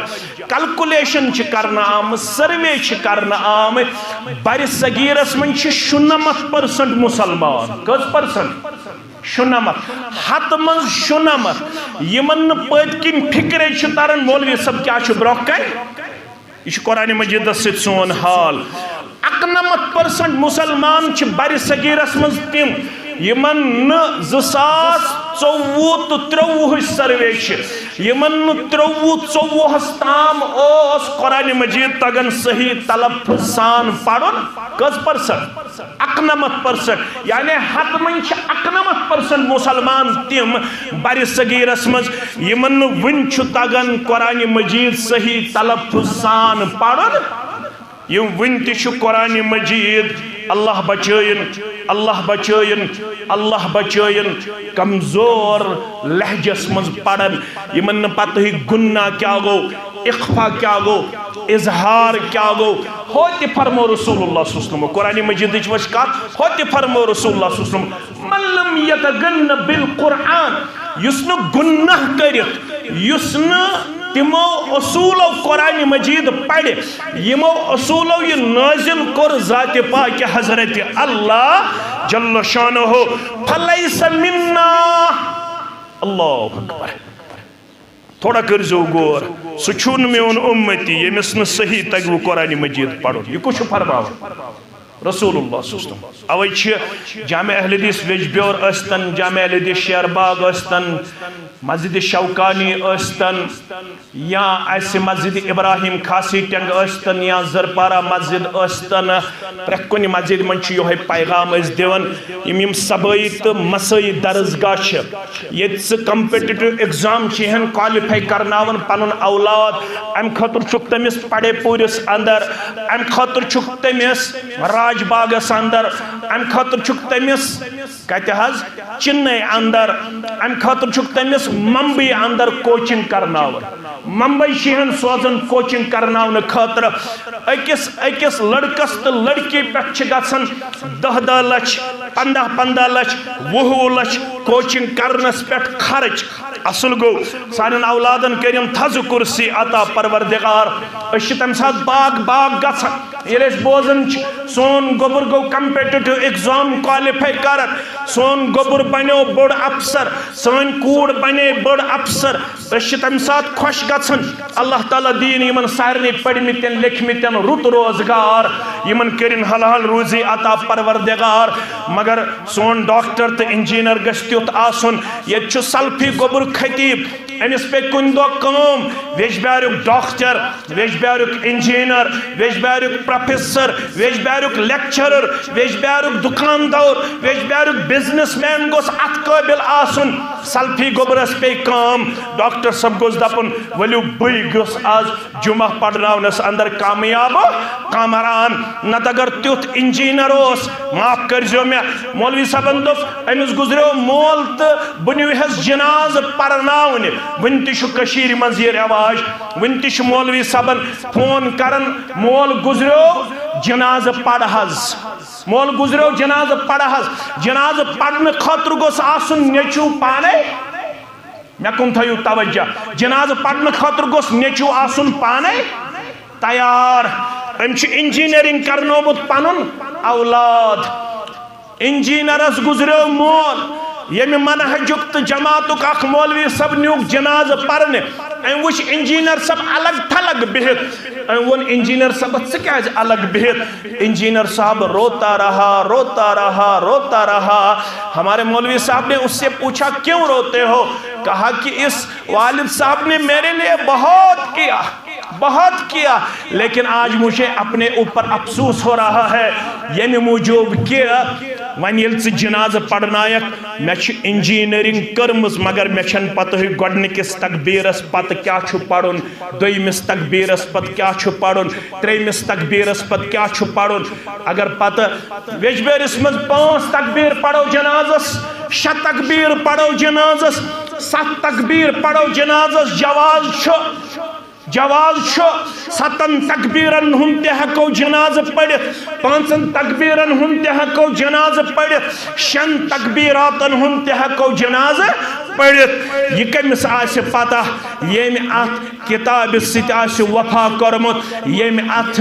کلکولیشن چھ کرنا آم سروے چھ کرنا آم بر صغیرس من چھ 96% مسلمان کس پرسنٹ 96 ہت من 96 یمن پت کن فکرے چھ ترن مولوی صاحب کیا چھ برونہ کن یہ قرآن مجید ست سون حال 91% مسلمان چھ بر صغیرس من تم یمن 2024 تو 23 سروے چھ یمن 23-24 تام اوس قرآن مجید تگن صحیح تلفظ سان پڑھن کس پرسنٹ 91% یعنی حت من چھ 91% مسلمان تم بر صغیرس مز یمن ون چھ تگن قرآن مجید صحیح تلفظ سان پڑھن یم ون تہ چھ قرآن مجید اللہ بچائن اللہ بچائن اللہ بچائن کمزور لہجس مز پڑھن یمن پتہ ہی گناہ کیا گو اخفا کیا گو اظہار کیا گو ہوتی فرمو رسول اللہ صلی اللہ علیہ وسلم قرآن مجید وشکات ہوتی فرمو رسول اللہ صلی اللہ علیہ وسلم من لم یتغن بالقرآن یسن گناہ کرت یسن تمو اصول قرآن مجید پڑھے یمو اصول یہ نازل کر ذات پاک حضرت اللہ جل شانہ فلیس منا اللہ اکبر. تھوڑا کرزو غور سچون میون امتی یمس نہ صحیح تگو قرآن مجید پڑھو یہ کچھ فرماو رسول اللہ صلی اللہ علیہ وسلم اوے چھ جامع اہل حدیث ویجبیور استن جامع اہل حدیث شیر باغ استن مسجد شوکانی استن یا ایسے مسجد ابراہیم کھاسی ٹنگ استن یا زرپارہ مسجد استن پرکنی مسجد من چھ یہ پیغام اس دیون یم سبائی تو مسائی درسگاہ چھ یہ کمپیٹیٹیو ایگزام چھ کوالیفائی کرناون پنن اولاد ام خاطر چھک تمس پڑے پورس اندر ام خاطر چھک تمس راج باغس اندر ام خاطر چھک تمس کہتے حض چنئی اندر ام خاطر چھک تمس ممبئی اندر کوچنگ کرناون ممبئی شہن سوزن کوچنگ کرناون خاطر اکس لڑکس تو لڑکی پہ گھن 10 لچھ 15 لچھ 20 لچھ کوچنگ کرنس پہ خرچ اصل گو سان اولادن کریم تھز کرسی عطا پروردگار اس تم سات باغ گھن یہ بوزن سون گوبر گو کمپیٹیٹیو ایگزام کوالیفائی کرت سون گوبر بنو بڑ افسر سون کوڑ بنے بڑ افسر اس تم سات خوش گھن اللہ تعالیٰ دین یمن سارے پڑھمتن لکھمتن رت روزگار یمن کرن حلال روزی عطا پروردگار مگر سون ڈاکٹر تو انجینئر گژھِ تیُتھ آسُن ییٚتہِ چھُ سلفی گوبر خطیب امس پہ کن دو کام ویجبیارک ڈاکٹر ویجبیارک انجینئر ویجبیارک پروفیسر ویجبیارک لیکچرر ویجبیارک دکاندار ویجبیارک بزنس مین گوس ات قابل آسن سلفی گوبرس پہ کام ڈاکٹر صاحب گوس دپن ولو بئی گوس آج جمعہ پڑھناونس اندر کامیاب کامران نت اگر تیوت انجینئر اس معاف کرزیو میں مولوی صاحبن دپ امس گزریو مول تو بنیوہس جناز پرناون ون تہ کشیر مز یہ رواج ون تہ مولوی صاحبن فون کرن مول گزریو جناز پڑھز مول گزریو جناز پڑھز جناز پڑھنے خاطر گوس آسن نیچو پانے مے کن تھیو توجہ جناز پڑھنے خاطر گوس نیچو آسن پانے تیار ام انجینئرنگ کرنومت پنن اولاد انجینئرس گزریو مول یم منہجک تو جماعتک اخ مولوی صاحب نیوک جناز پرنے ام وچ انجینئر صاحب الگ تھلگ بہت ام ون انجینئر صاحب سے کیا الگ بہت انجینئر صاحب روتا رہا روتا رہا روتا رہا ہمارے مولوی صاحب نے اس سے پوچھا کیوں روتے ہو کہا کہ اس والد صاحب نے میرے لیے بہت کیا لیکن آج مجھے اپنے اوپر افسوس ہو رہا ہے یعنی موجود کیا ون یل سے جناز پڑھنائک میں انجینئرنگ کرمز مگر میں چھن پتہ ہوئی گوڑنکس تکبیرس پتہ کیا چھو پڑھن دویمس تکبیرس پتہ کیا چھو پڑھن تریمس تکبیرس پتہ کیا چھو پڑھن اگر پتہ ویجبیرس مز 5 تکبیر پڑھو جنازس 6 تکبیر پڑھو جنازس 7 تکبیر پڑھو جنازس جواز چھو 7 تکبیرن ہم تہ ہکو جناز پڑھت 5 تکبیرن ہم تہ ہکو جناز پڑھت 6 تکبیراتن ہم تہ ہکو جناز پڑھت یہ کمس آسہ پتہ یم ات کتاب ست آسہ وفا کرمت یم ات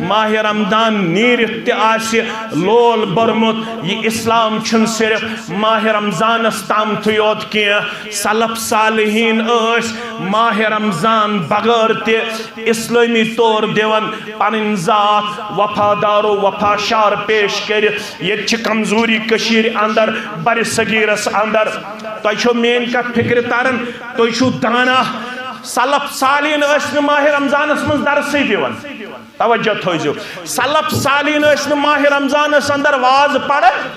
ماہ رمضان نیرت تہ آسہ لول برمت یہ اسلام چھن صرف ماہ رمضانس تامتھ یوت کی سلف صالحین اس ماہ رمضان بغیر تہ اسلامی طور دیون پنن ذات وفادار و وفاشار پیش کرت یہ چھ کمزوری کشیر اندر بر صغیرس اندر تو چھو مین کا فکر تارن تو چھو دانا سلف صالحین اس ماہ رمضان اس من درسی دیون توجہ تھوئیزو سلف صالحین اس ماہ رمضان اس اندر واز پڑھن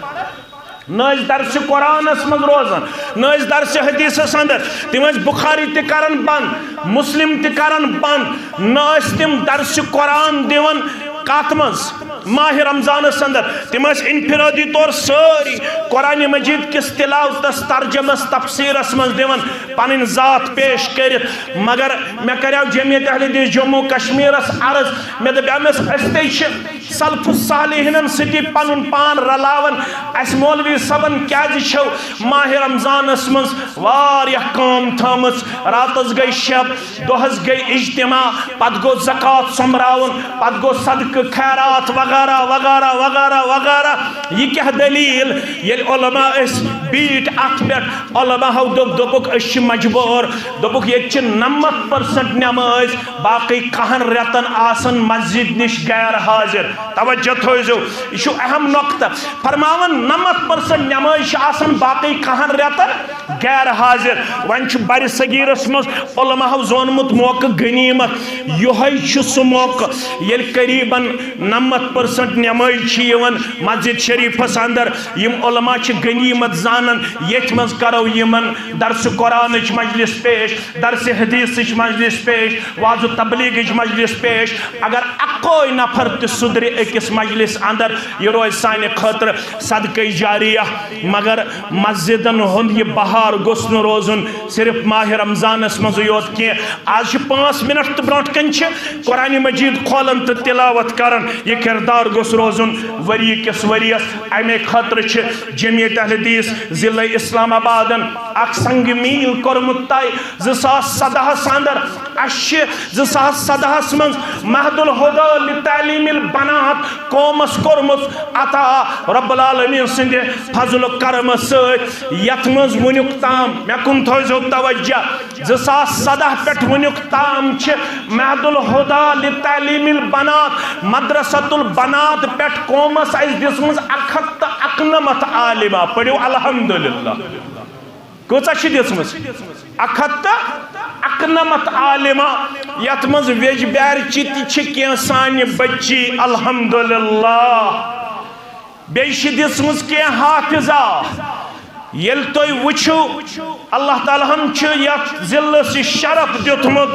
ناز درس قرآن اس من روزن ناز درس حدیث اس اندر تم اس بخاری تکرن بند مسلم تکرن بند ناز تم درس قرآن دیون کاتمز ماہ رمضان اس اندر تم اس انفرادی طور ساری قرآن مجید کس تلاوتس ترجمس تفسیرس من دیون پنن ذات پیش کرت مگر میں کریو جمعیت اہل حدیث جموں کشمیر اس عرض میں دپیامس استیش سلف الصالحین ستی پنن پان رلاون اس مولوی صاحبن کیازِ چھو ماہ رمضان اس من واریاہ کام تھامس راتس گئی شب دہس گئی اجتماع پت گو زکات سمراون پت گو صدقہ خیرات وغیرہ وغیرہ وغیرہ وغیرہ یہ کیا دلیل یہ علماء اس بیٹ ات پہ علماء دپک اس مجبور دپک یہ 90% نماز باقی کہن رتن آسن مسجد نش غیر حاضر توجہ تھوئیزو یہ اہم نقطہ فرماون 90% نماز آسن باقی کہن رتن غیر حاضر ون بر صغیرس مز علماء زونمت موقع غنیمت یہ سہ موقع یل قریباً 90% نماز مسجد شریفس اندر یم علماء غنیمت زانن یت مز کرو یمن درس قرآن مجلس پیش درس حدیث مجلس پیش واض تبلیغ مجلس پیش اگر اکوئی نفر تہ سدر اکس مجلس اندر یہ روز سانہ خاطر صدقہ جاریہ مگر مسجدن ہند یہ بہار گوس روزن صرف ماہ رمضانس مز یوت کی آج 5 منٹ برونٹ کن قرآن مجید کھولن تو تلاوت کرن یہ کردار گوس روزن وری کس وریس امے خاطر جمعیت اہل حدیث ضلع اسلام آبادن اک سنگ میل کورمت طے 2017 اندر اس 2017 من مہد الہدا لتعلیم البنات قومس کورمت عطا رب العالمین سند فضل کرم ست یت مز ونیک تام مے کن تھوزو توجہ 2017 پہ ونیک تام مہد الہدا لتعلیم البنات مدرسۃ البنات پہ قومس اس دسمز 191 عالمہ پڑھو الحمدللہ کۭژاہ چھِ دِژمٕژ 191 عالمہ یتھ منٛز ویجبیارچہِ تہِ چھِ کینٛہہ سانہِ بچی الحمدللہ بیٚیہِ چھِ دِژمٕژ کینٛہہ حافظہ ییٚلہِ تُہۍ وٕچھِو اللہ تعالیٰ ہن چھُ یتھ ضِلعس یہِ شرف دیُتمُت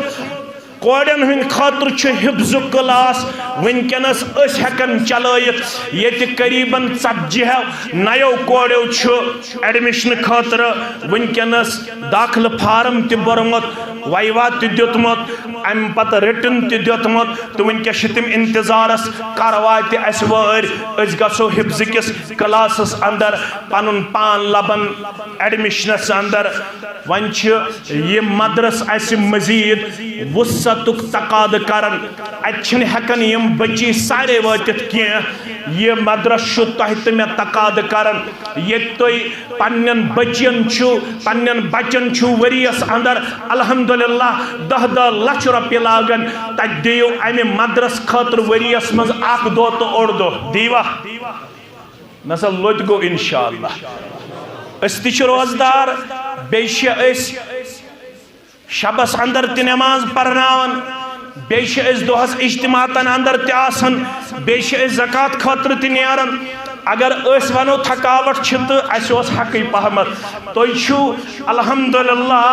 کوڑٮ۪ن ہٕنٛدِ خٲطرٕ چھُ حفظُک کلاس وٕنکٮ۪نس أسۍ ہٮ۪کان چلٲیِتھ ییٚتہِ قریٖباً 40 نَیو کوڑیو چھُ ایڈمِشنہٕ خٲطرٕ وٕنکٮ۪نس داخلہٕ فارم تہِ بوٚرمُت وایوا تہِ دیُتمُت اَمہِ پتہٕ رِٹٕن تہِ دیُتمُت تہٕ وٕنکٮ۪س چھِ تِم انتظارس کر واتہِ اَسہِ وٲرۍ أسۍ گژھو حفظٕکِس کلاسس انٛدر پنُن پان لبن ایڈمِشنس انٛدر وۄنۍ چھِ یہِ مدرسہٕ اَسہِ مزیٖد وُسعتُک تقاضہٕ کران اَتہِ چھِنہٕ ہٮ۪کان یِم بچی سارے وٲتِتھ کینٛہہ یہِ مدرسہٕ چھُ تۄہہِ تہٕ مےٚ تقاضہٕ کران ییٚتہِ تُہۍ پننٮ۪ن بچین چھُو پننٮ۪ن بچن چھُو ؤرِیس انٛدر الحمدللہ 10 لچھ رۄپیہِ لاگان تتہِ دِیِو امہِ مدرسہٕ خٲطرٕ ؤرِیس منٛز 1 دۄہ تہٕ اوٚڑ دۄہ دیٖوا نسا لوٚت گوٚو انشاءاللہ أسۍ تہِ چھِ روزدار بیٚیہِ چھِ أسۍ شبس انٛدر تہِ نٮ۪ماز پرناوان بیٚیہِ چھِ أسۍ دۄہس اجتماعاتن انٛدر تہِ آسان بیٚیہِ چھِ أسۍ زکات خٲطرٕ تہِ نیران اگر أسۍ ونو تھکاوٹ چھِ تہٕ اَسہِ اوس حقٕے پہمتھ تُہۍ چھِو الحمدللہ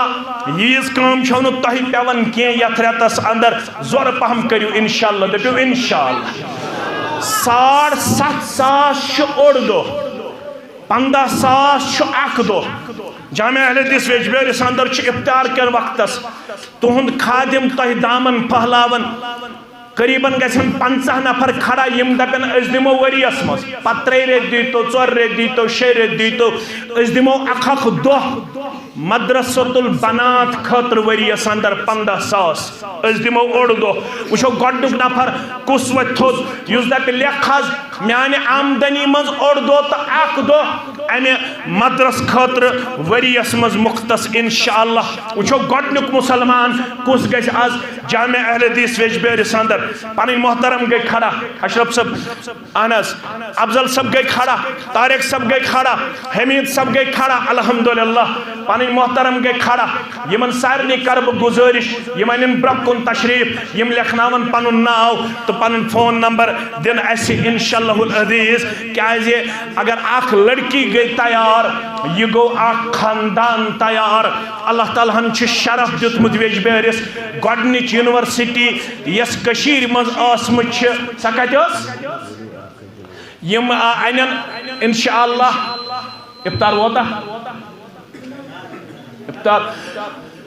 ییٖژ کٲم چھو نہٕ تۄہہِ پٮ۪وان کینٛہہ یتھ رٮ۪تس انٛدر زورٕ پہم کٔرِو انشاءاللہ دٔپِو انشاءاللہ 7,500 چھُ اوٚڑ دۄہ 15,000 چھُ 1 دۄہ جامع اہل حدیث ویجبیارِس انٛدر چھُ افطار کٮ۪ن وقتس تُہُنٛد خادم تۄہہِ دامن پھہلاون قریٖباً گژھن 50 نفر کھڑا یم دپن أسۍ دِمو ؤرِیس منٛز پتہٕ 3 رٮ۪تھ دیٖتو 4 رٮ۪تھ دیٖتو 6 رٮ۪تھ دیٖتو أسۍ دِمو 1 دۄہ مدرسۃ البنات خٲطرٕ ؤرِیس انٛدر 15,000 أسۍ دِمو اوٚڑ دۄہ وٕچھو گۄڈنیُک نفر کُس وۄتھِ تھوٚد یُس دپہِ لیکھ حظ میانہِ آمدنی منٛز اوٚڑ دۄہ تہٕ 1 دۄہ امہِ مدرسہٕ خٲطرٕ ؤرِیس منٛز مختص انشاءاللہ وٕچھو گۄڈنیُک مُسلمان کُس گژھِ آز جامع اہل حدیث ویجبیارِس انٛدر پنٕنۍ محترم گٔے کھڑا اشرف صٲب اہن حظ افضل صٲب گٔے کھڑا طارق صٲب گٔے کھڑا حمید صٲب گٔے کھڑا الحمدللہ پنٕنۍ محترم گٔے کھڑا یِمن سارنٕے کرٕ بہٕ گُزٲرِش یِم انن برونٛہہ کُن تشریٖف یِم لیکھناون پنُن ناو تہٕ پنُن فون نمبر دِنہٕ اَسہِ انشاءاللہ العزیٖز کیازِ اگر اکھ لڑکی گٔے تیار یہِ گوٚو اکھ خاندان تیار اللہ تعالیٰ ہن چھُ شرف دیُتمُت ویجبیارِس گۄڈنِچ یونیورسٹی یۄس کٔشیٖرِ منٛز ٲسمٕژ چھِ سۄ کتہِ ٲس یِم انن انشاءاللہ افطار ووتا افطار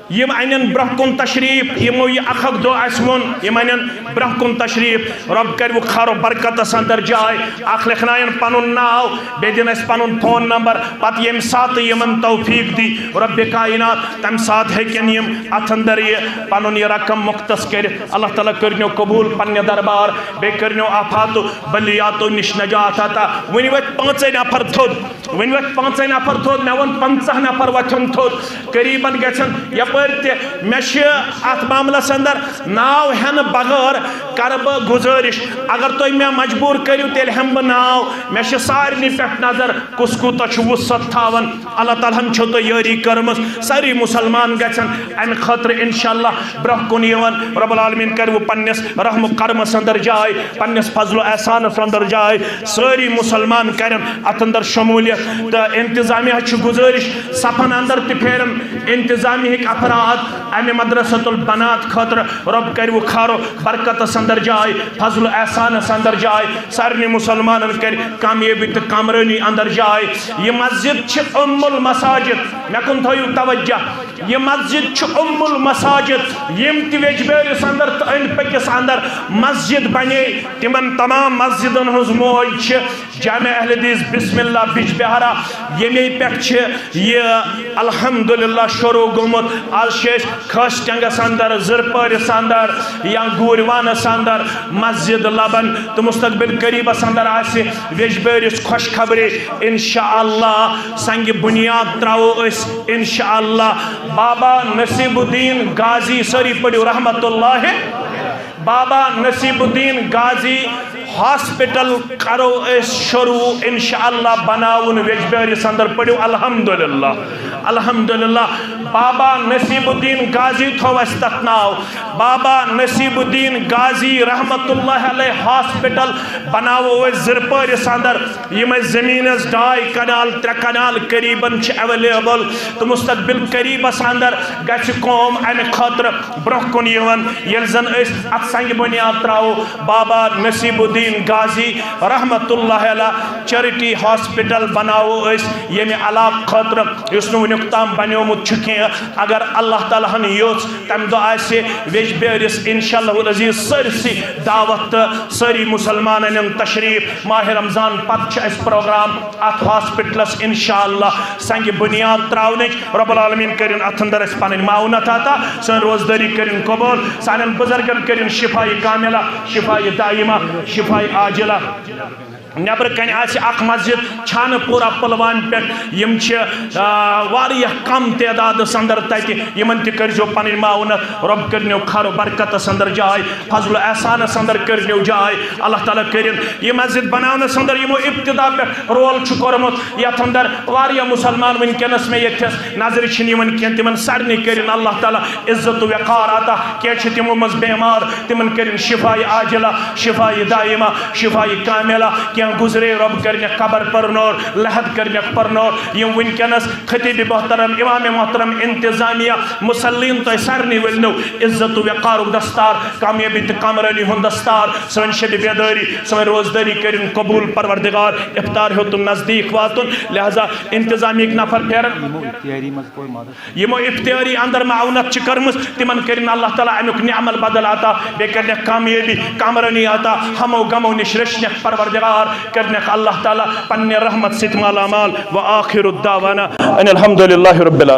یم انن برونٛہہ کُن تشریٖف یِمو یہِ 1 دۄہ اَسہِ ووٚن یِم انن برونٛہہ کُن تشریٖف رۄب کَرِ وۄنۍ خٲر و برکتس انٛدر جاے اکھ لیکھناین پنُن ناو بیٚیہِ دِن اَسہِ پنُن فون نمبر پتہٕ ییٚمہِ ساتہٕ یِمن توفیٖق دی رۄبِ کاینات تمہِ ساتہٕ ہیٚکن یِم اتھ انٛدر یہِ پنُن یہِ رقم مختص کٔرِتھ اللہ تعالیٰ کٔرنو قبوٗل پننہِ دربار بیٚیہِ کٔرنو آفاتو بلیاتو نِش نجات عطا وۄنۍ ؤتھۍ 5 نفر تھوٚد وۄنۍ ؤتھۍ 5 نفر تھوٚد مےٚ ووٚن 50 نفر وۄتھن تھوٚد قریٖباً گژھن یپٲرۍ تہِ مےٚ چھِ اتھ معاملس انٛدر ناو ہٮ۪نہٕ بغٲر کرٕ بہٕ گُزٲرِش اگر تُہۍ مےٚ مجبوٗر کٔرِو تیٚلہِ ہٮ۪مہٕ بہٕ ناو مےٚ چھِ سارنٕے پٮ۪ٹھ نظر کُس کوٗتاہ چھُ وُسعت تھاوان اللہ تعالیٰ ہن چھو تۄہہِ یٲری کٔرمٕژ سٲری مُسلمان گژھن امہِ خٲطرٕ انشاءاللہ برونٛہہ کُن یِوان رۄب العالمیٖن کرِ وۄنۍ پننِس رحمُ کرمس انٛدر جاے پننِس فضل و احسانس انٛدر جاے سٲری مُسلمان کرن اتھ انٛدر شموٗلیت تہٕ انتظامیہ چھُ گُزٲرِش صفن انٛدر تہِ پھیرن انتظامیہٕکۍ افراد امہِ مدرسۃ البنات خٲطرٕ رۄب کرِ وۄنۍ خارو برکتس انٛدر جاے فضل و احسانس انٛدر جاے سارنٕے مُسلمانن کرِ کامیٲبی تہٕ کامرٲنی انٛدر جاے یہِ مسجد چھِ المساجد مےٚ کُن تھٲیِو توجہ یہِ مسجد چھُ المساجد یِم تہِ ویجبیارِس انٛدر تہٕ أنٛدۍ پٔکِس انٛدر مسجد بنے تِمن تمام مسجدن ہٕنٛز موج چھِ جامع اہل حدیث بسم اللہ بجبہارا ییٚمے پٮ۪ٹھ چھِ یہِ الحمدللہ شروع گوٚمُت آز چھِ أسۍ خاص ٹنگس انٛدر زٕرپٲرِس انٛدر یا گوٗرۍ انٛدر مسجد لبن تہٕ مستقبل قریٖبس انٛدر آسہِ ویجبیارِس خۄش خبرِ انشاءاللہ سنگہِ بُنیاد تراوو أسۍ انشاءاللہ بابا نصیب الدین غازی سٲری پٔرِو رحمت اللہ بابا نصیب الدین غازی ہاسپٹل کرو اس شروع انشاءاللہ بناون ویجبیرس اندر پڑھو الحمدللہ الحمدللہ بابا نصیب الدین غازی تھو اس تک ناو بابا نصیب الدین غازی رحمت اللہ علیہ ہاسپٹل بناو اس زرپیرس اندر یم زمین اس 2 کنال 3 کنال قریباً چھ اویلیبل تو مستقبل قریبس اندر گچ قوم امہ خاطر برہ کن یون یل زن اس ات سنگ بنیاد تراو بابا نصیب الدین غازی رحمت اللہ علیہ چیریٹی ہاسپٹل بناو اس یمی علاق خاطر اس نو ونیک تام بنیومت چھ اگر اللہ تعالیٰ ہن یوچ تم دو آسے ویجبیرس انشاءاللہ العزیز سرسی دعوت سری مسلمان تشریف ماہ رمضان پتہ اس پروگرام ات ہاسپٹلس انشاءاللہ سنگ بنیاد تراونچ رب العالمین کرن ات اندر اس پنن معاونت عطا سن روزداری کرن قبول سانن بزرگن کرن شفائی کاملہ شفائی دائمہ شفائی عاجلہ نبر کن آسی اخ مسجد چھان پورا پلوان پہ یم چھ واریہ کم تعداد اندر تتہ یمن تہ کرزو پنن معاونت رب کرنیو خیر و برکت اندر جائے فضل و احسان اندر کرنیو جائے اللہ تعالیٰ کرن یہ مسجد بناونس اندر یمو ابتدا پہ رول چھ کورمت یت اندر واریہ مسلمان ونکس میں یتھس نظر چھ یمن کین تمن سارنی کرن اللہ تعالیٰ عزت و وقار عطا کی چھ تمو مز بیمار تمن کرن شفائی عاجلہ شفائی دائمہ شفائی کاملہ گزرے رب کرنے قبر پر نور لحد کرنے پر نور یم ونکنس خطیب محترم امام محترم انتظامیہ مسلین تو سارنی ولنو عزت و وقار و دستار کامیابی تو کامرانی ہون دستار سن شب بیداری سن روزداری کرن قبول پروردگار افطار ہو تم نزدیک واتن لہذا انتظامی ایک نفر پھر یمو افطاری اندر معاونت چکرمس تمن کرن اللہ تعالیٰ امیک نعمل بدل آتا بے کرنے کامیابی کامرانی آتا ہمو گمو نشرشنے پروردگار کرنے اللہ تعالیٰ پنی رحمت ست مالا مال و آخر الدعوانا ان الحمدللہ رب العالمین.